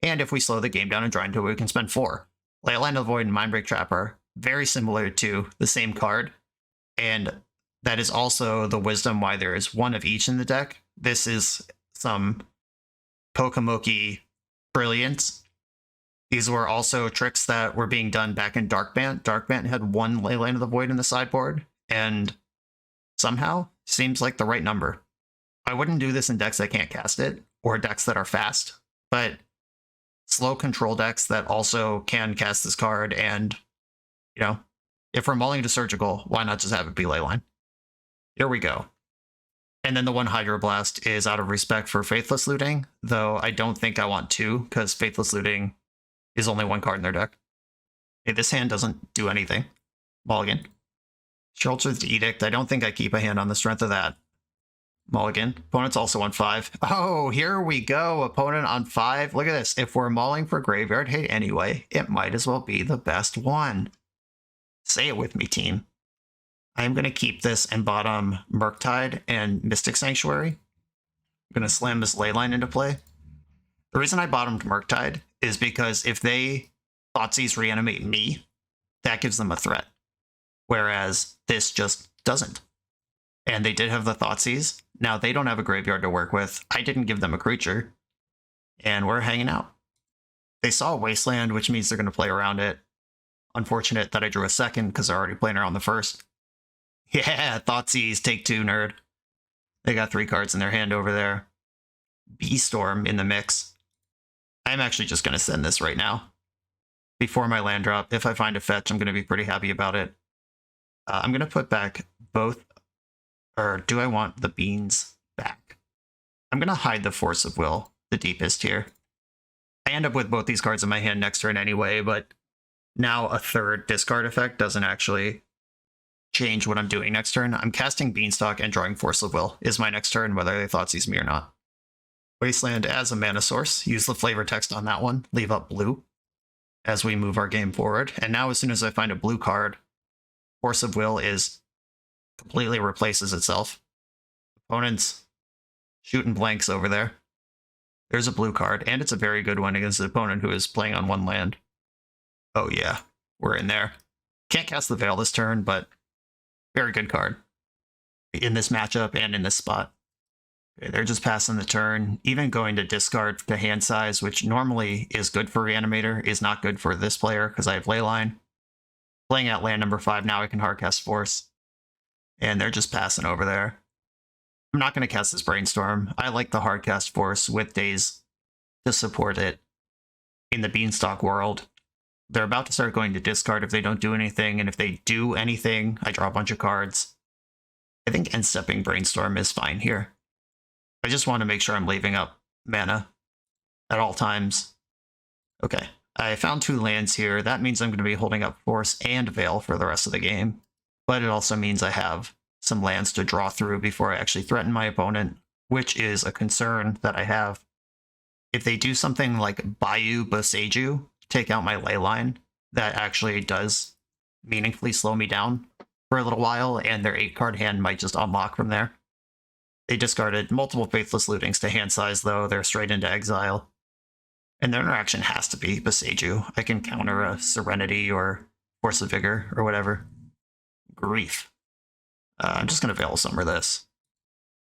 And if we slow the game down and draw into it, we can spend 4. Leyline of the Void and Mindbreak Trap are very similar to the same card, and that is also the wisdom why there is 1 of each in the deck. This is some Pokemoki brilliance. These were also tricks that were being done back in Dark Bant. Dark Bant had 1 Leyline of the Void in the sideboard, and somehow seems like the right number. I wouldn't do this in decks that can't cast it, or decks that are fast, but slow control decks that also can cast this card, and, you know, if we're mulling to Surgical, why not just have it be Leyline? Here we go. And then the one Hydroblast is out of respect for Faithless Looting, though I don't think I want two, because Faithless Looting is only one card in their deck. Okay, this hand doesn't do anything. Mulligan. Shelter's Edict, I don't think I keep a hand on the strength of that. Mulligan. Opponent's also on 5. Oh, here we go. Opponent on 5. Look at this. If we're mulling for Graveyard Hate anyway, it might as well be the best one. Say it with me, team. I'm going to keep this and bottom Murktide and Mystic Sanctuary. I'm going to slam this Leyline into play. The reason I bottomed Murktide is because if they Thoughtseize reanimate me, that gives them a threat. Whereas this just doesn't. And they did have the Thoughtseize. Now they don't have a graveyard to work with. I didn't give them a creature. And we're hanging out. They saw a Wasteland, which means they're going to play around it. Unfortunate that I drew a second because they're already playing around the first. Yeah, Thoughtseize, take 2, nerd. They got 3 cards in their hand over there. Beastorm in the mix. I'm actually just going to send this right now. Before my land drop, if I find a fetch, I'm going to be pretty happy about it. I'm going to put back both, or do I want the beans back? I'm going to hide the Force of Will, the deepest here. I end up with both these cards in my hand next turn anyway, but now a third discard effect doesn't actually change what I'm doing next turn. I'm casting Beanstalk and drawing Force of Will is my next turn, whether they Thoughtseize me or not. Wasteland as a mana source. Use the flavor text on that one. Leave up blue as we move our game forward. And now as soon as I find a blue card, Force of Will is completely replaces itself. Opponents shooting blanks over there. There's a blue card, and it's a very good one against the opponent who is playing on 1 land. Oh yeah, we're in there. Can't cast the Veil this turn, but very good card in this matchup and in this spot. Okay, they're just passing the turn. Even going to discard to hand size, which normally is good for Reanimator, is not good for this player because I have Leyline. Playing out land number 5, now I can hardcast Force. And they're just passing over there. I'm not going to cast this Brainstorm. I like the hardcast Force with Daze to support it in the Beanstalk world. They're about to start going to discard if they don't do anything, and if they do anything, I draw a bunch of cards. I think end-stepping Brainstorm is fine here. I just want to make sure I'm leaving up mana at all times. Okay, I found 2 lands here. That means I'm going to be holding up Force and Veil for the rest of the game. But it also means I have some lands to draw through before I actually threaten my opponent, which is a concern that I have. If they do something like Bayou Boseiju, take out my Leyline, that actually does meaningfully slow me down for a little while, and their 8-card hand might just unlock from there. They discarded multiple Faithless Lootings to hand size, though. They're straight into exile. And their interaction has to be Boseiju. I can counter a Serenity or Force of Vigor or whatever. Grief. I'm just going to Veil Summer this.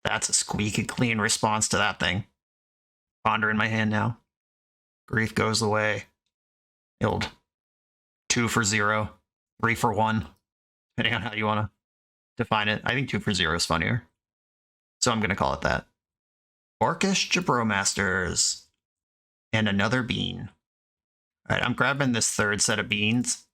That's a squeaky clean response to that thing. Ponder in my hand now. Grief goes away. Killed. 2 for 0. 3 for 1. Depending on how you want to define it. I think 2 for 0 is funnier. So I'm going to call it that. Orcish Bowmasters. And another bean. Alright, I'm grabbing this 3rd set of beans.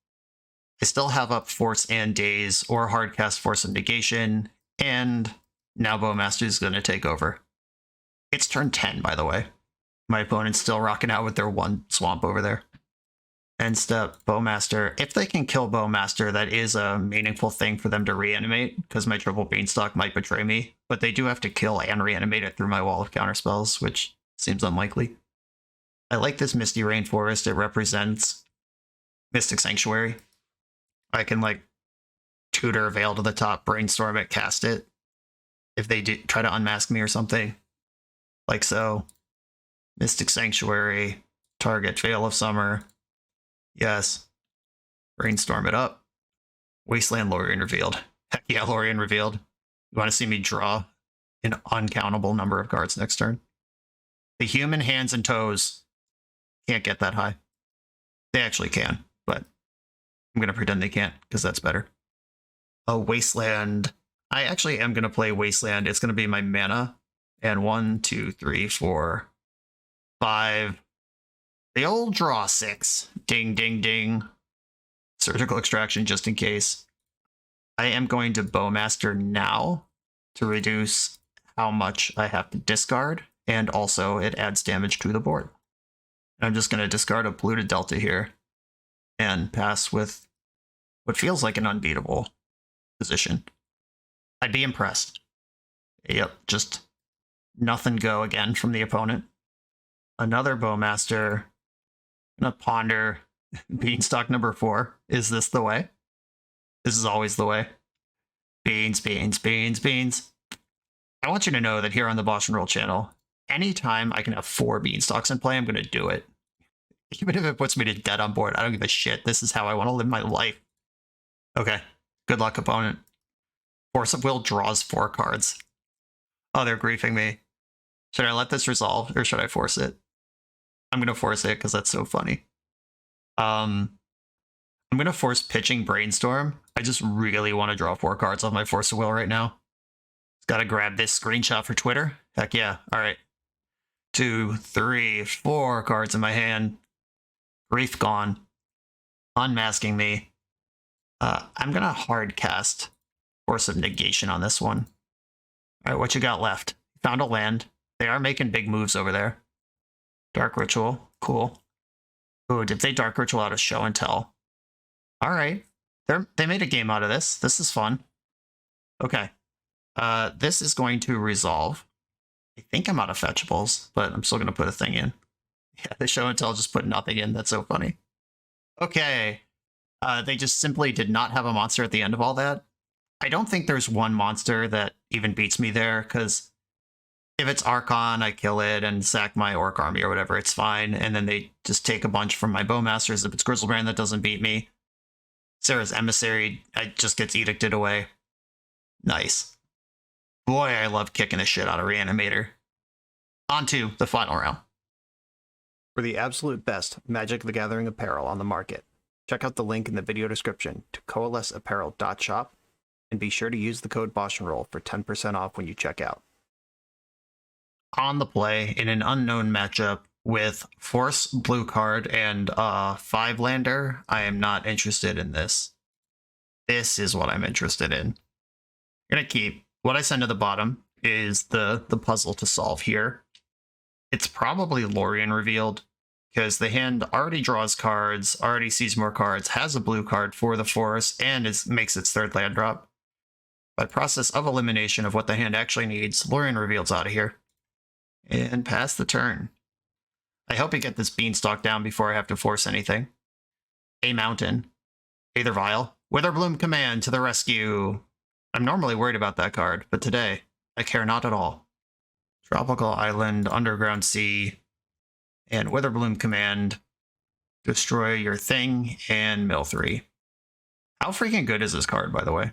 I still have up Force and Daze, or hardcast Force of Negation, and now Bowmaster is going to take over. It's turn 10, by the way. My opponent's still rocking out with their 1 swamp over there. End step, Bowmaster. If they can kill Bowmaster, that is a meaningful thing for them to reanimate, because my triple Beanstalk might betray me, but they do have to kill and reanimate it through my wall of counterspells, which seems unlikely. I like this Misty Rainforest. It represents Mystic Sanctuary. I can, like, tutor Veil to the top, Brainstorm it, cast it. If they do try to unmask me or something. Like so. Mystic Sanctuary. Target Veil of Summer. Yes. Brainstorm it up. Wasteland Lorien revealed. Heck yeah, Lorien revealed. You want to see me draw an uncountable number of cards next turn? The human hands and toes can't get that high. They actually can, but I'm going to pretend they can't, because that's better. a Wasteland. I actually am going to play Wasteland. It's going to be my mana. And 1, 2, 3, 4, 5. The old draw 6. Ding, ding, ding. Surgical Extraction just in case. I am going to Bowmaster now to reduce how much I have to discard. And also it adds damage to the board. I'm just going to discard a Polluted Delta here and pass with what feels like an unbeatable position. I'd be impressed. Yep, just nothing go again from the opponent. Another Bowmaster. I'm gonna ponder Beanstalk number 4. Is this the way? This is always the way. Beans, beans, beans, beans. I want you to know that here on the BoshNRoll channel, anytime I can have 4 Beanstalks in play, I'm gonna do it. Even if it puts me to dead on board, I don't give a shit. This is how I want to live my life. Okay, good luck, opponent. Force of Will draws 4 cards. Oh, they're griefing me. Should I let this resolve, or should I force it? I'm going to force it, because that's so funny. I'm going to force Pitching Brainstorm. I just really want to draw 4 cards off my Force of Will right now. Got to grab this screenshot for Twitter. Heck yeah. All right. 2, 3, 4 cards in my hand. Grief gone. Unmasking me. I'm going to hard cast Force of Negation on this one. All right, what you got left? Found a land. They are making big moves over there. Dark Ritual. Cool. Ooh, did they Dark Ritual out of Show and Tell? All right. They made a game out of this. This is fun. Okay. This is going to resolve. I think I'm out of fetchables, but I'm still going to put a thing in. Yeah, the Show and Tell just put nothing in. That's so funny. Okay. They just simply did not have a monster at the end of all that. I don't think there's one monster that even beats me there, because if it's Archon, I kill it and sack my Orc army or whatever, it's fine. And then they just take a bunch from my Bowmasters. If it's Grizzlebrand, that doesn't beat me. Sarah's Emissary, it just gets edicted away. Nice. Boy, I love kicking the shit out of Reanimator. On to the final round. For the absolute best Magic the Gathering apparel on the market, check out the link in the video description to coalesceapparel.shop, and be sure to use the code BoshNRoll for 10% off when you check out. On the play, in an unknown matchup with Force blue card and 5-lander, I am not interested in this. This is what I'm interested in. I'm going to keep. What I send to the bottom is the puzzle to solve here. It's probably Lorien revealed, because the hand already draws cards, already sees more cards, has a blue card for the force, and makes its 3rd land drop. By process of elimination of what the hand actually needs, Lorien reveals out of here. And pass the turn. I hope you get this Beanstalk down before I have to force anything. A mountain. Aether Vial. Witherbloom Command to the rescue. I'm normally worried about that card, but today, I care not at all. Tropical Island, Underground Sea, and Witherbloom Command. Destroy your thing, and mill 3. How freaking good is this card, by the way?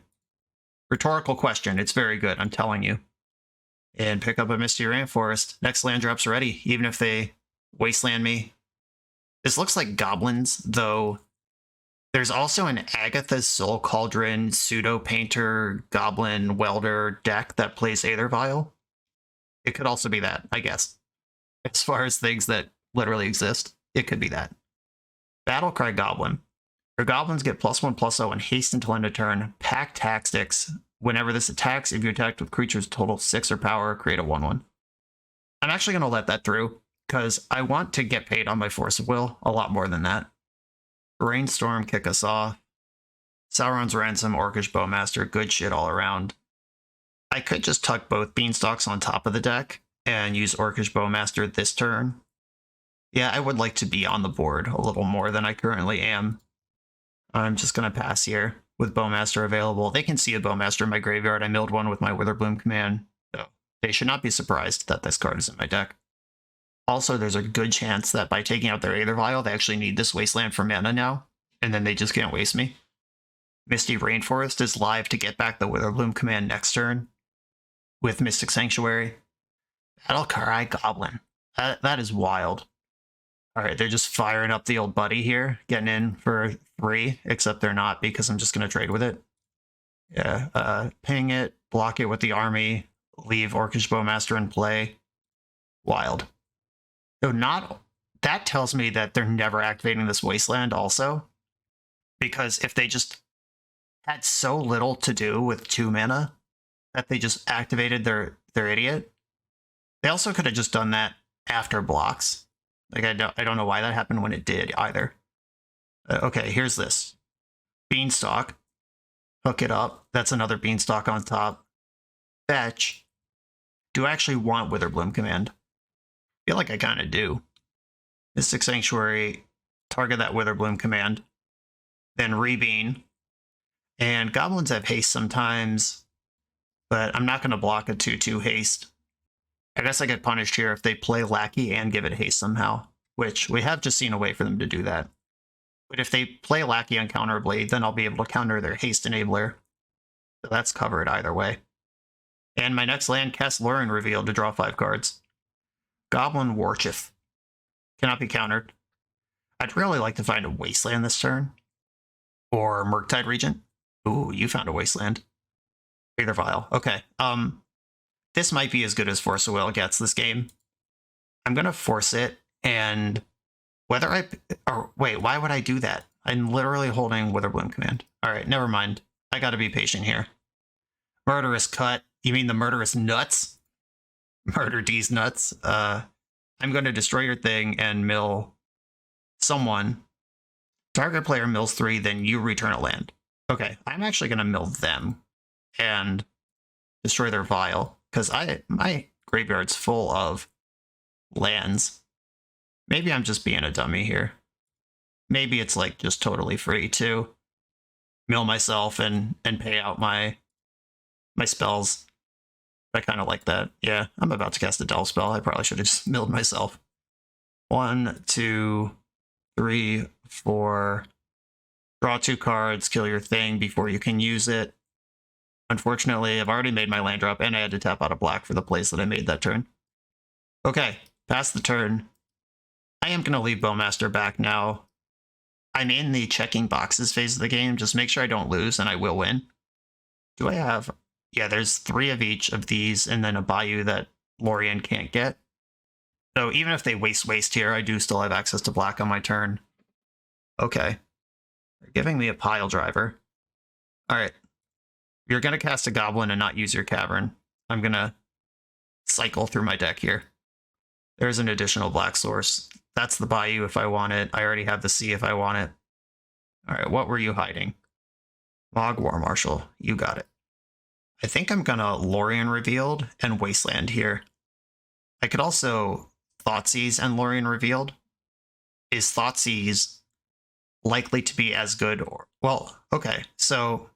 Rhetorical question. It's very good, I'm telling you. And pick up a Misty Rainforest. Next land drop's ready, even if they wasteland me. This looks like goblins, though. There's also an Agatha's Soul Cauldron Pseudo Painter Goblin Welder deck that plays Aether Vial. It could also be that, I guess. As far as things that literally exist, it could be that. Battlecry Goblin. Your goblins get +1/+0 and haste until end of turn. Pack Tactics. Whenever this attacks, if you attacked with creatures total 6 or power, create a 1/1. I'm actually going to let that through, because I want to get paid on my Force of Will a lot more than that. Brainstorm, kick us off. Sauron's Ransom, Orcish Bowmaster, good shit all around. I could just tuck both Beanstalks on top of the deck and use Orcish Bowmaster this turn. Yeah, I would like to be on the board a little more than I currently am. I'm just going to pass here with Bowmaster available. They can see a Bowmaster in my graveyard. I milled one with my Witherbloom command, so they should not be surprised that this card is in my deck. Also, there's a good chance that by taking out their Aether Vial, they actually need this Wasteland for mana now, and then they just can't waste me. Misty Rainforest is live to get back the Witherbloom command next turn with Mystic Sanctuary. Battlecry Goblin. That is wild. Alright, they're just firing up the old buddy here, getting in for 3, except they're not because I'm just going to trade with it. Yeah, ping it, block it with the army, leave Orcish Bowmaster in play. Wild. So that tells me that they're never activating this Wasteland also, because if they just had so little to do with 2 mana that they just activated their idiot, they also could have just done that after blocks. Like I don't know why that happened when it did either. Okay, here's this Beanstalk. Hook it up. That's another Beanstalk on top. Fetch. Do I actually want Witherbloom command? I feel like I kind of do. Mystic Sanctuary, target that Witherbloom command, then Rebean. And goblins have haste sometimes, but I'm not going to block a 2/2 haste. I guess I get punished here if they play Lackey and give it haste somehow, which we have just seen a way for them to do that. But if they play Lackey uncounterably, then I'll be able to counter their haste enabler. So that's covered either way. And my next land casts Luring Reveal to draw 5 cards. Goblin Warchief. Cannot be countered. I'd really like to find a Wasteland this turn. Or Murktide Regent. Ooh, you found a Wasteland. Either Vial. Okay. This might be as good as Force of Will gets this game. I'm going to force it, and whether wait, why would I do that? I'm literally holding Witherbloom command. All right, never mind. I got to be patient here. Murderous Cut. You mean the Murderous Nuts? Murder D's nuts. I'm going to destroy your thing and mill someone. Target player mills 3, then you return a land. Okay, I'm actually going to mill them and destroy their Vial, because my graveyard's full of lands. Maybe I'm just being a dummy here. Maybe it's like just totally free to mill myself and pay out my spells. I kind of like that. Yeah, I'm about to cast a Delve spell. I probably should have just milled myself. 1, 2, 3, 4. Draw 2 cards, kill your thing before you can use it. Unfortunately, I've already made my land drop, and I had to tap out a black for the plays that I made that turn. Okay, past the turn. I am going to leave Bowmaster back now. I'm in the checking boxes phase of the game. Just make sure I don't lose, and I will win. Do I have... Yeah, there's 3 of each of these, and then a Bayou that Lorien can't get. So even if they waste here, I do still have access to black on my turn. Okay. They're giving me a pile driver. Alright. You're going to cast a goblin and not use your cavern. I'm going to cycle through my deck here. There's an additional black source. That's the Bayou if I want it. I already have the sea if I want it. Alright, what were you hiding? Mog War Marshal. You got it. I think I'm going to Lorien Revealed and Wasteland here. I could also Thoughtseize and Lorien Revealed. Is Thoughtseize likely to be as good? Or well, okay, so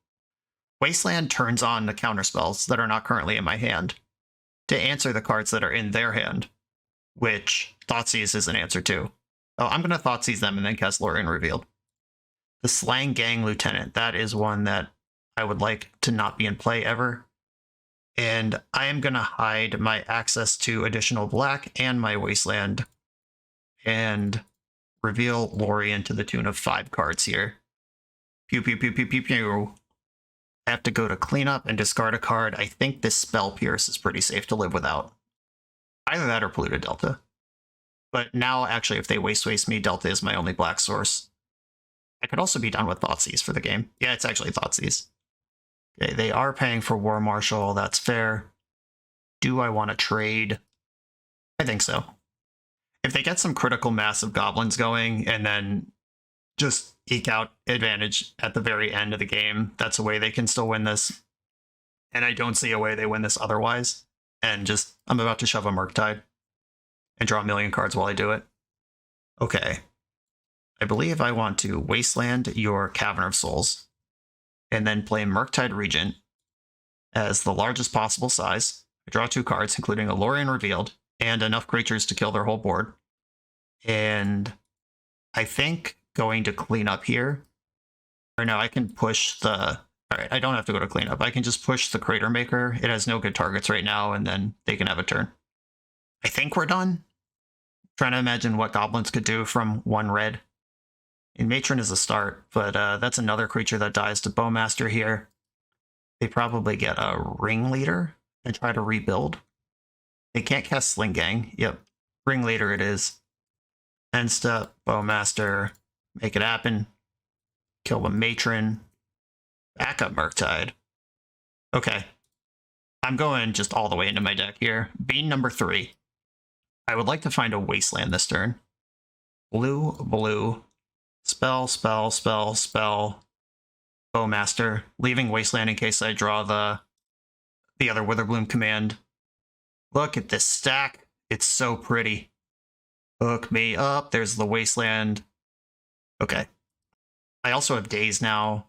Wasteland turns on the counterspells that are not currently in my hand to answer the cards that are in their hand, which Thoughtseize is an answer to. Oh, I'm going to Thoughtseize them and then cast Lorien Revealed. The Slang Gang Lieutenant, that is one that I would like to not be in play ever. And I am going to hide my access to additional black and my Wasteland and reveal Lorien to the tune of 5 cards here. Pew, pew, pew, pew, pew, pew. I have to go to cleanup and discard a card. I think this Spell Pierce is pretty safe to live without. Either that or Polluted Delta. But now, actually, if they waste me, Delta is my only black source. I could also be done with Thoughtseize for the game. Yeah, it's actually Thoughtseize. Okay, they are paying for War Marshal. That's fair. Do I want to trade? I think so. If they get some critical mass of goblins going and then just eke out advantage at the very end of the game, that's a way they can still win this. And I don't see a way they win this otherwise. And just, I'm about to shove a Murktide and draw a million cards while I do it. Okay. I believe I want to Wasteland your Cavern of Souls and then play Murktide Regent as the largest possible size. I draw 2 cards, including a Lorien Revealed and enough creatures to kill their whole board. And I think going to clean up here, or no, I can push the... All right, I don't have to go to cleanup. I can just push the Crater Maker. It has no good targets right now, and then they can have a turn. I think we're done. Trying to imagine what goblins could do from 1 red. And Matron is a start, but that's another creature that dies to Bowmaster here. They probably get a Ringleader and try to rebuild. They can't cast Sling Gang. Yep. Ringleader it is. End step, Bowmaster, make it happen. Kill the Matron. Backup Murktide. Okay. I'm going just all the way into my deck here. Bean number 3. I would like to find a Wasteland this turn. Blue, blue. Spell, spell, spell, spell. Bowmaster. Leaving Wasteland in case I draw the other Witherbloom command. Look at this stack. It's so pretty. Hook me up. There's the Wasteland. Okay. I also have Daze now.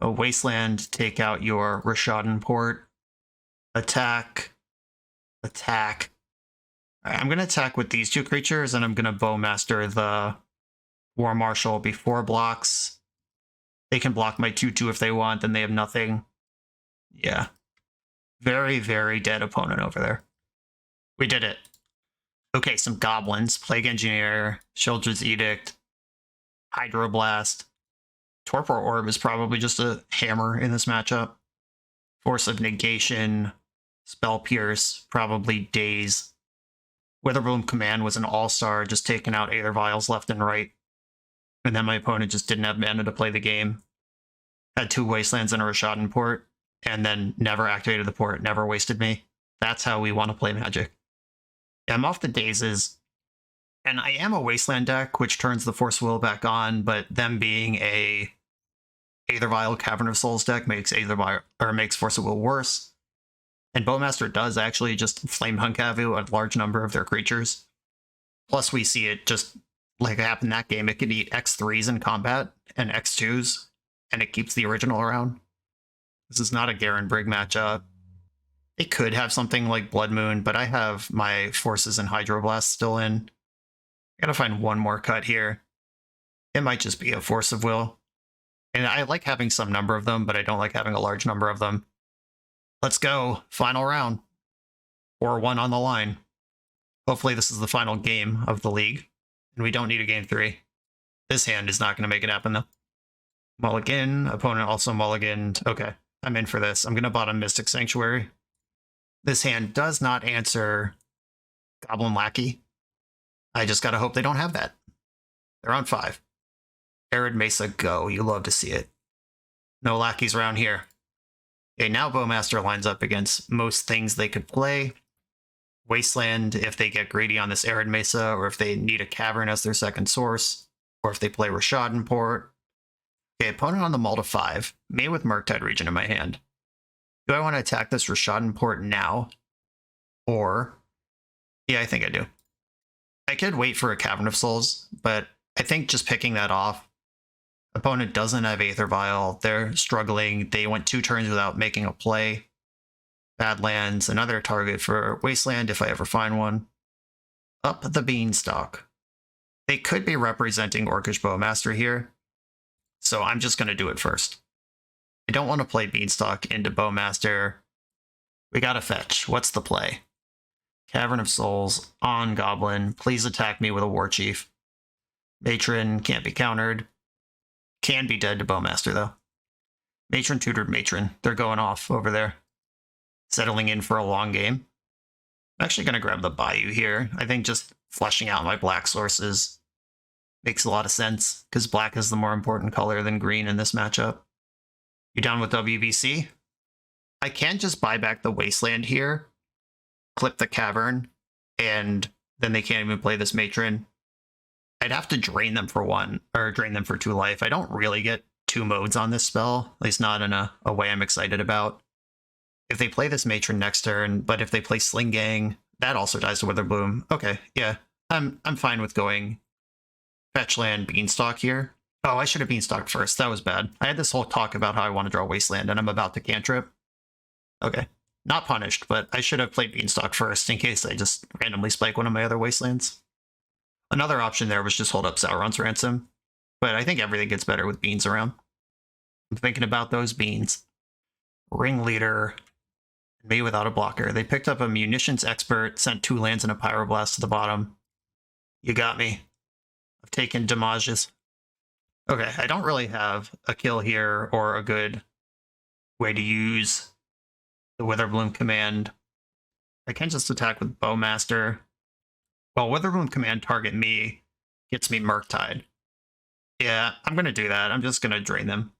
A Wasteland, take out your Rishadan Port. Attack. Attack. Right, I'm going to attack with these 2 creatures, and I'm going to Bowmaster the War Marshal before blocks. They can block my 2/2 if they want, then they have nothing. Yeah. Very, very dead opponent over there. We did it. Okay, some goblins. Plague Engineer, Sheoldred's Edict, Hydroblast. Torpor Orb is probably just a hammer in this matchup. Force of Negation, Spell Pierce, probably Daze. Witherbloom Command was an all-star, just taking out Aether Vials left and right. And then my opponent just didn't have mana to play the game. Had 2 Wastelands and a Rishadan Port, and then never activated the port, never wasted me. That's how we want to play Magic. I'm off the Dazes, and I am a Wasteland deck, which turns the Force Will back on, but them being a Aether Vial Cavern of Souls deck makes makes Force of Will worse. And Bowmaster does actually just Flame Hunkavu a large number of their creatures. Plus we see it just like it happened in that game. It could eat X3s in combat and X2s, and it keeps the original around. This is not a Garen Brigg matchup. It could have something like Blood Moon, but I have my Forces and Hydroblast still in. I gotta find one more cut here. It might just be a Force of Will. And I like having some number of them, but I don't like having a large number of them. Let's go. Final round. 4-1 on the line. Hopefully this is the final game of the league, and we don't need a game 3. This hand is not going to make it happen, though. Mulligan. Opponent also mulliganed. Okay, I'm in for this. I'm going to bottom Mystic Sanctuary. This hand does not answer Goblin Lackey. I just got to hope they don't have that. They're on 5. Arid Mesa, go. You love to see it. No lackeys around here. Okay, now Bowmaster lines up against most things they could play. Wasteland if they get greedy on this Arid Mesa, or if they need a Cavern as their second source, or if they play Rishadan Port. Okay, opponent on the mull to 5, me with Murktide Regent in my hand. Do I want to attack this Rishadan Port now? Or, yeah, I think I do. I could wait for a Cavern of Souls, but I think just picking that off. Opponent doesn't have Aether Vial. They're struggling. They went 2 turns without making a play. Badlands, another target for Wasteland if I ever find one. Up the Beanstalk. They could be representing Orcish Bowmaster here, so I'm just going to do it first. I don't want to play Beanstalk into Bowmaster. We gotta fetch. What's the play? Cavern of Souls on Goblin. Please attack me with a War Chief. Matron can't be countered. Can be dead to Bowmaster, though. Matron tutored Matron. They're going off over there. Settling in for a long game. I'm actually going to grab the Bayou here. I think just fleshing out my black sources makes a lot of sense, because black is the more important color than green in this matchup. You down with WBC? I can just buy back the Wasteland here, clip the Cavern, and then they can't even play this Matron. I'd have to drain them for 1, or drain them for 2 life. I don't really get 2 modes on this spell, at least not in a way I'm excited about. If they play this Matron next turn, but if they play Sling Gang, that also dies to Witherbloom. Okay, yeah, I'm fine with going fetch land Beanstalk here. Oh, I should have Beanstalked first. That was bad. I had this whole talk about how I want to draw Wasteland, and I'm about to cantrip. Okay, not punished, but I should have played Beanstalk first in case I just randomly spike one of my other Wastelands. Another option there was just hold up Sauron's Ransom, but I think everything gets better with beans around. I'm thinking about those beans. Ringleader, me without a blocker. They picked up a Munitions Expert, sent 2 lands and a Pyroblast to the bottom. You got me. I've taken damages. Okay, I don't really have a kill here or a good way to use the Witherbloom command. I can just attack with Bowmaster. Well, Witherbloom command target me gets me Murktide. Yeah, I'm going to do that. I'm just going to drain them.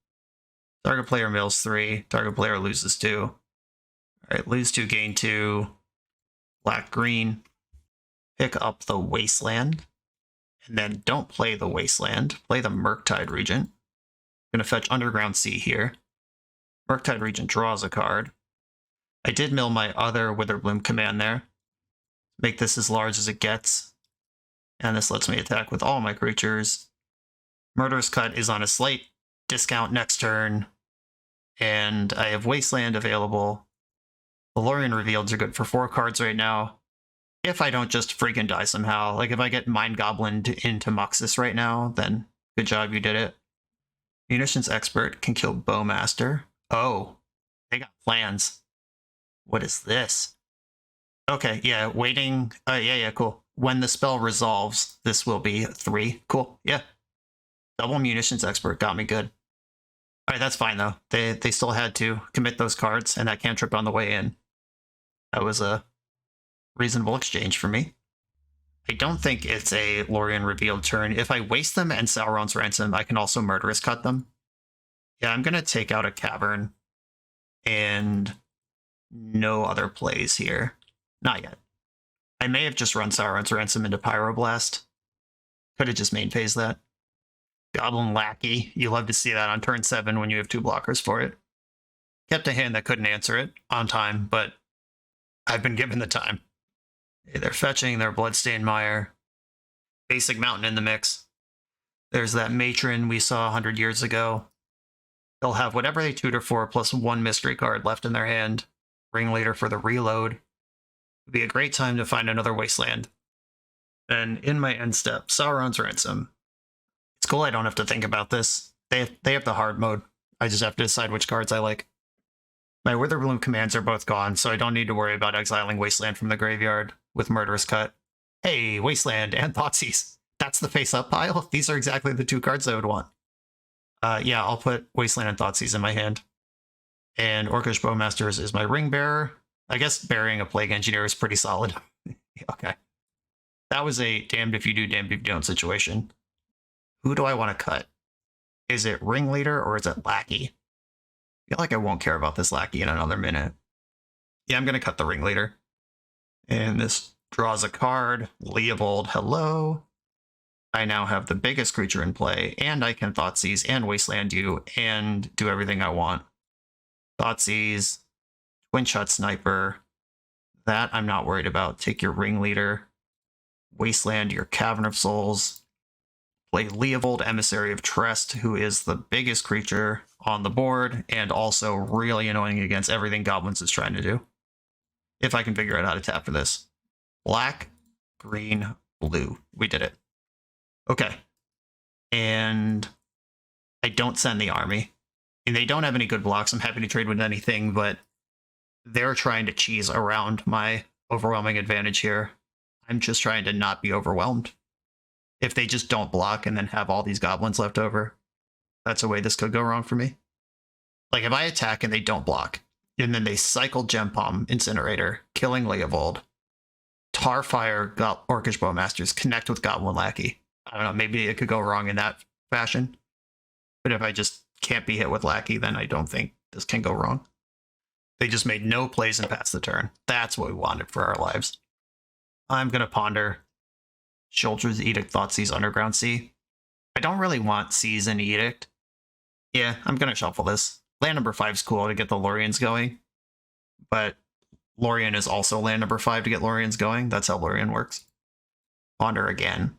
Target player mills 3. Target player loses 2. All right, lose 2, gain 2. Black-green. Pick up the Wasteland. And then don't play the Wasteland. Play the Murktide Regent. I'm going to fetch Underground Sea here. Murktide Regent draws a card. I did mill my other Witherbloom command there. Make this as large as it gets. And this lets me attack with all my creatures. Murderous Cut is on a slight discount next turn. And I have Wasteland available. The Lorien Revealeds are good for 4 cards right now. If I don't just freaking die somehow. Like if I get Mind Goblin into Muxus right now, then good job, you did it. Munitions Expert can kill Bowmaster. Oh, they got plans. What is this? Okay, yeah, waiting. Yeah, cool. When the spell resolves, this will be 3. Cool, yeah. Double Munitions Expert got me good. All right, that's fine, though. They still had to commit those cards, and that cantrip on the way in. That was a reasonable exchange for me. I don't think it's a Lorien Revealed turn. If I waste them and Sauron's Ransom, I can also Murderous Cut them. Yeah, I'm going to take out a Cavern and no other plays here. Not yet. I may have just run Sauron's Ransom into Pyroblast. Could have just main phased that. Goblin Lackey. You love to see that on turn 7 when you have 2 blockers for it. Kept a hand that couldn't answer it on time, but I've been given the time. They're fetching their Bloodstained Mire. Basic Mountain in the mix. There's that Matron we saw 100 years ago. They'll have whatever they tutor for plus 1 mystery card left in their hand. Ringleader for the reload. Would be a great time to find another Wasteland. Then in my end step, Sauron's Ransom. It's cool I don't have to think about this. They have the hard mode. I just have to decide which cards I like. My Witherbloom commands are both gone, so I don't need to worry about exiling Wasteland from the graveyard with Murderous Cut. Hey, Wasteland and Thoughtseize. That's the face-up pile? These are exactly the 2 cards I would want. Yeah, I'll put Wasteland and Thoughtseize in my hand. And Orcish Bowmasters is my Ring Bearer. I guess burying a Plague Engineer is pretty solid. Okay. That was a damned if you do, damned if you don't situation. Who do I want to cut? Is it Ringleader or is it Lackey? I feel like I won't care about this Lackey in another minute. Yeah, I'm going to cut the Ringleader. And this draws a card. Leovold, hello. I now have the biggest creature in play, and I can Thoughtseize and Wasteland you, and do everything I want. Thoughtseize, Twin Shot Sniper. That I'm not worried about. Take your Ringleader. Wasteland your Cavern of Souls. Play Leovold, Emissary of Trest, who is the biggest creature on the board, and also really annoying against everything Goblins is trying to do. If I can figure out how to tap for this. Black, green, blue. We did it. Okay. And I don't send the army. And they don't have any good blocks. I'm happy to trade with anything, but they're trying to cheese around my overwhelming advantage here. I'm just trying to not be overwhelmed. If they just don't block and then have all these goblins left over, that's a way this could go wrong for me. Like if I attack and they don't block, and then they cycle Gem Palm Incinerator, killing Leovold, Tarfire Orcish Bowmasters, connect with Goblin Lackey. I don't know, maybe it could go wrong in that fashion. But if I just can't be hit with Lackey, then I don't think this can go wrong. They just made no plays and passed the turn. That's what we wanted for our lives. I'm going to ponder Shoulder's Edict, Thoughtseize, Underground Sea. I don't really want Seas and Edict. Yeah, I'm going to shuffle this. Land number 5 is cool to get the Loriens going, but Lorien is also land number 5 to get Loriens going. That's how Lorien works. Ponder again.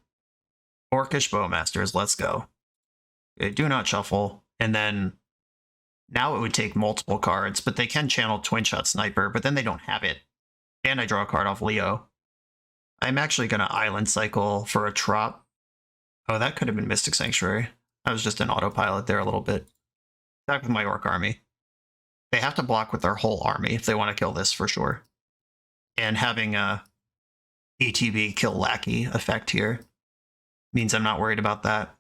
Orcish Bowmasters, let's go. Okay, do not shuffle, and then now it would take multiple cards, but they can channel Twin Shot Sniper, but then they don't have it. And I draw a card off Leo. I'm actually going to Island Cycle for a Trop. Oh, that could have been Mystic Sanctuary. I was just in autopilot there a little bit. Back with my Orc army. They have to block with their whole army if they want to kill this for sure. And having a ETB kill Lackey effect here means I'm not worried about that.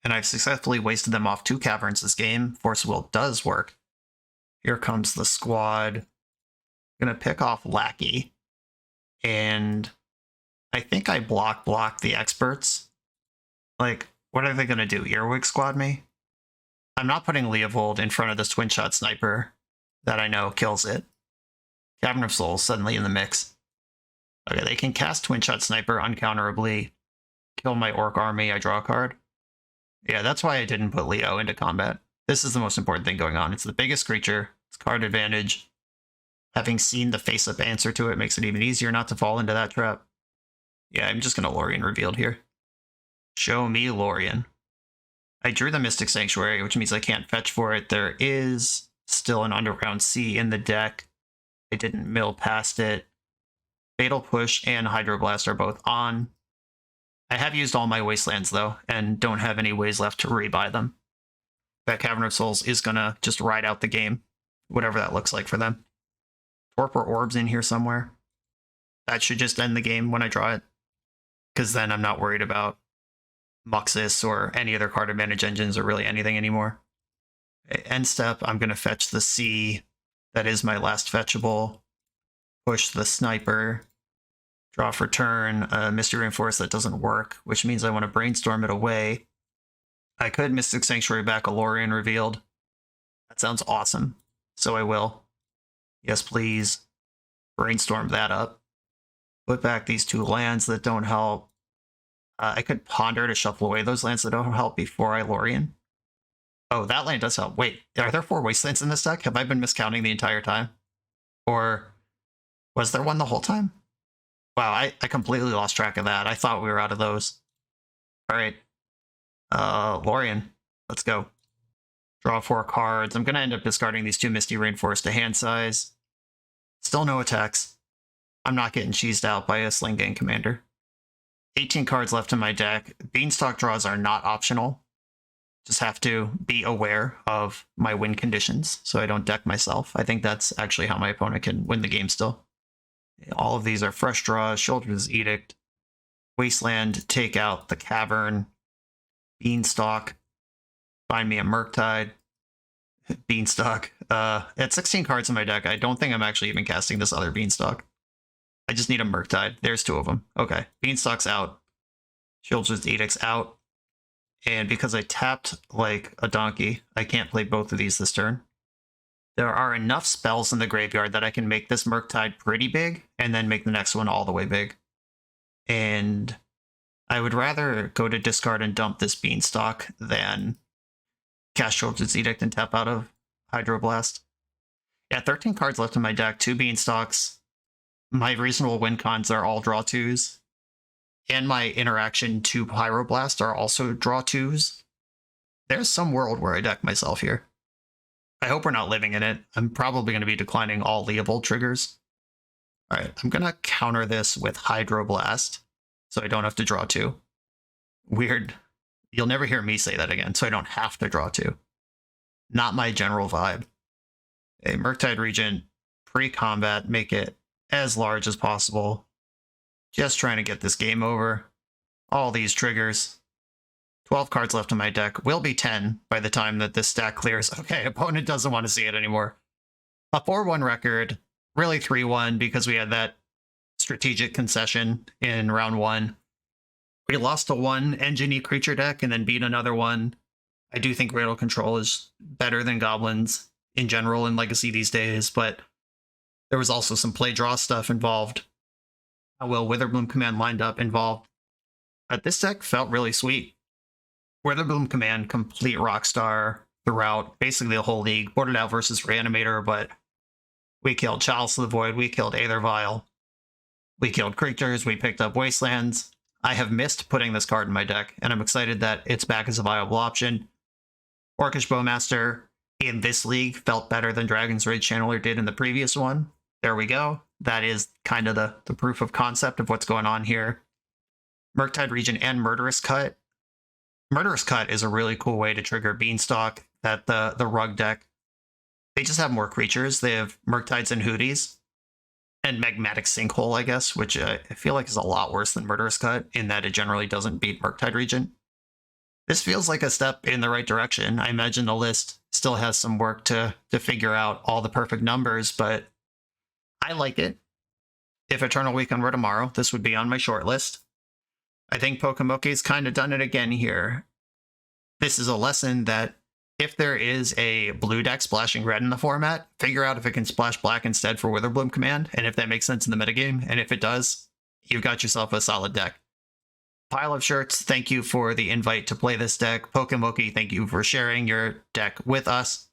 And I've successfully wasted them off 2 caverns this game. Force Will does work. Here comes the squad. I'm going to pick off Lackey. And I think I block the experts. Like, what are they going to do? Earwig squad me? I'm not putting Leovold in front of this twin shot sniper that I know kills it. Cavern of Souls suddenly in the mix. Okay, they can cast twin shot sniper uncounterably, kill my orc army, I draw a card. Yeah, that's why I didn't put Leo into combat. This is the most important thing going on. It's the biggest creature, it's card advantage. Having seen the face-up answer to it makes it even easier not to fall into that trap. Yeah, I'm just gonna Lorien Revealed here. Show me Lorien. I drew the Mystic Sanctuary, which means I can't fetch for it. There is still an Underground Sea in the deck. I didn't mill past it. Fatal Push and Hydroblast are both on. I have used all my Wastelands, though, and don't have any ways left to rebuy them. That Cavern of Souls is gonna just ride out the game, whatever that looks like for them. Torpor Orbs in here somewhere. That should just end the game when I draw it, because then I'm not worried about Muxus or any other card advantage engines or really anything anymore. End step, I'm going to fetch the Sea. That is my last fetchable. Push the Sniper. Draw for turn. Mystery Reinforce, that doesn't work, which means I want to Brainstorm it away. I could Mystic Sanctuary back a Lorien Revealed. That sounds awesome, so I will. Yes, please. Brainstorm that up. Put back these two lands that don't help. I could Ponder to shuffle away those lands that don't help before I Lorien. Oh, that land does help. Wait, are there 4 Wastelands in this deck? Have I been miscounting the entire time? Or was there one the whole time? Wow, I completely lost track of that. I thought we were out of those. All right. Lorien, let's go. Draw 4 cards. I'm going to end up discarding these 2 Misty Rainforest to hand size. Still no attacks. I'm not getting cheesed out by a Sling Gang commander. 18 cards left in my deck. Beanstalk draws are not optional. Just have to be aware of my win conditions so I don't deck myself. I think that's actually how my opponent can win the game still. All of these are fresh draws. Shoulder's Edict. Wasteland, take out the Cavern. Beanstalk. Find me a Murktide. Beanstalk. At 16 cards in my deck, I don't think I'm actually even casting this other Beanstalk. I just need a Murktide. There's 2 of them. Okay. Beanstalk's out. Shoulder's Edict's out. And because I tapped like a donkey, I can't play both of these this turn. There are enough spells in the graveyard that I can make this Murktide pretty big, and then make the next one all the way big. And I would rather go to discard and dump this Beanstalk than cast Shoulder's Edict and tap out of Hydroblast. Yeah, 13 cards left in my deck, 2 Beanstalks. My reasonable win cons are all draw 2s. And my interaction to Pyroblast are also draw 2s. There's some world where I deck myself here. I hope we're not living in it. I'm probably going to be declining all Leovold triggers. Alright, I'm going to counter this with Hydroblast, so I don't have to draw 2. Weird. You'll never hear me say that again, so I don't have to draw 2. Not my general vibe. A Murktide Regent, pre-combat, make it as large as possible. Just trying to get this game over. All these triggers. 12 cards left in my deck. Will be 10 by the time that this stack clears. Okay, opponent doesn't want to see it anymore. A 4-1 record. Really 3-1 because we had that strategic concession in round 1. We lost to one Engineer creature deck and then beat another one. I do think Riddle Control is better than Goblins in general in Legacy these days, but there was also some play draw stuff involved. How well Witherbloom Command lined up involved. But this deck felt really sweet. Witherbloom Command, complete rockstar throughout basically the whole league. Boarded out versus Reanimator, but we killed Chalice of the Void, we killed Aether Vial, we killed creatures, we picked up Wastelands. I have missed putting this card in my deck, and I'm excited that it's back as a viable option. Orcish Bowmaster in this league felt better than Dragon's Rage Channeler did in the previous one. There we go. That is kind of the proof of concept of what's going on here. Murktide Regent and Murderous Cut. Murderous Cut is a really cool way to trigger Beanstalk, that the Rug deck. They just have more creatures. They have Murktides and Hooties. And Magmatic Sinkhole, I guess, which I feel like is a lot worse than Murderous Cut, in that it generally doesn't beat Murktide Regent. This feels like a step in the right direction. I imagine the list still has some work to figure out all the perfect numbers, but I like it. If Eternal Weekend were tomorrow, this would be on my short list. I think Pokemoke's kind of done it again here. This is a lesson that if there is a blue deck splashing red in the format, figure out if it can splash black instead for Witherbloom command, and if that makes sense in the metagame, and if it does, you've got yourself a solid deck. Pile of Shirts, thank you for the invite to play this deck. Pokemoke, thank you for sharing your deck with us.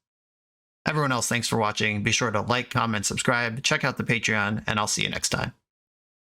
Everyone else, thanks for watching. Be sure to like, comment, subscribe, check out the Patreon, and I'll see you next time.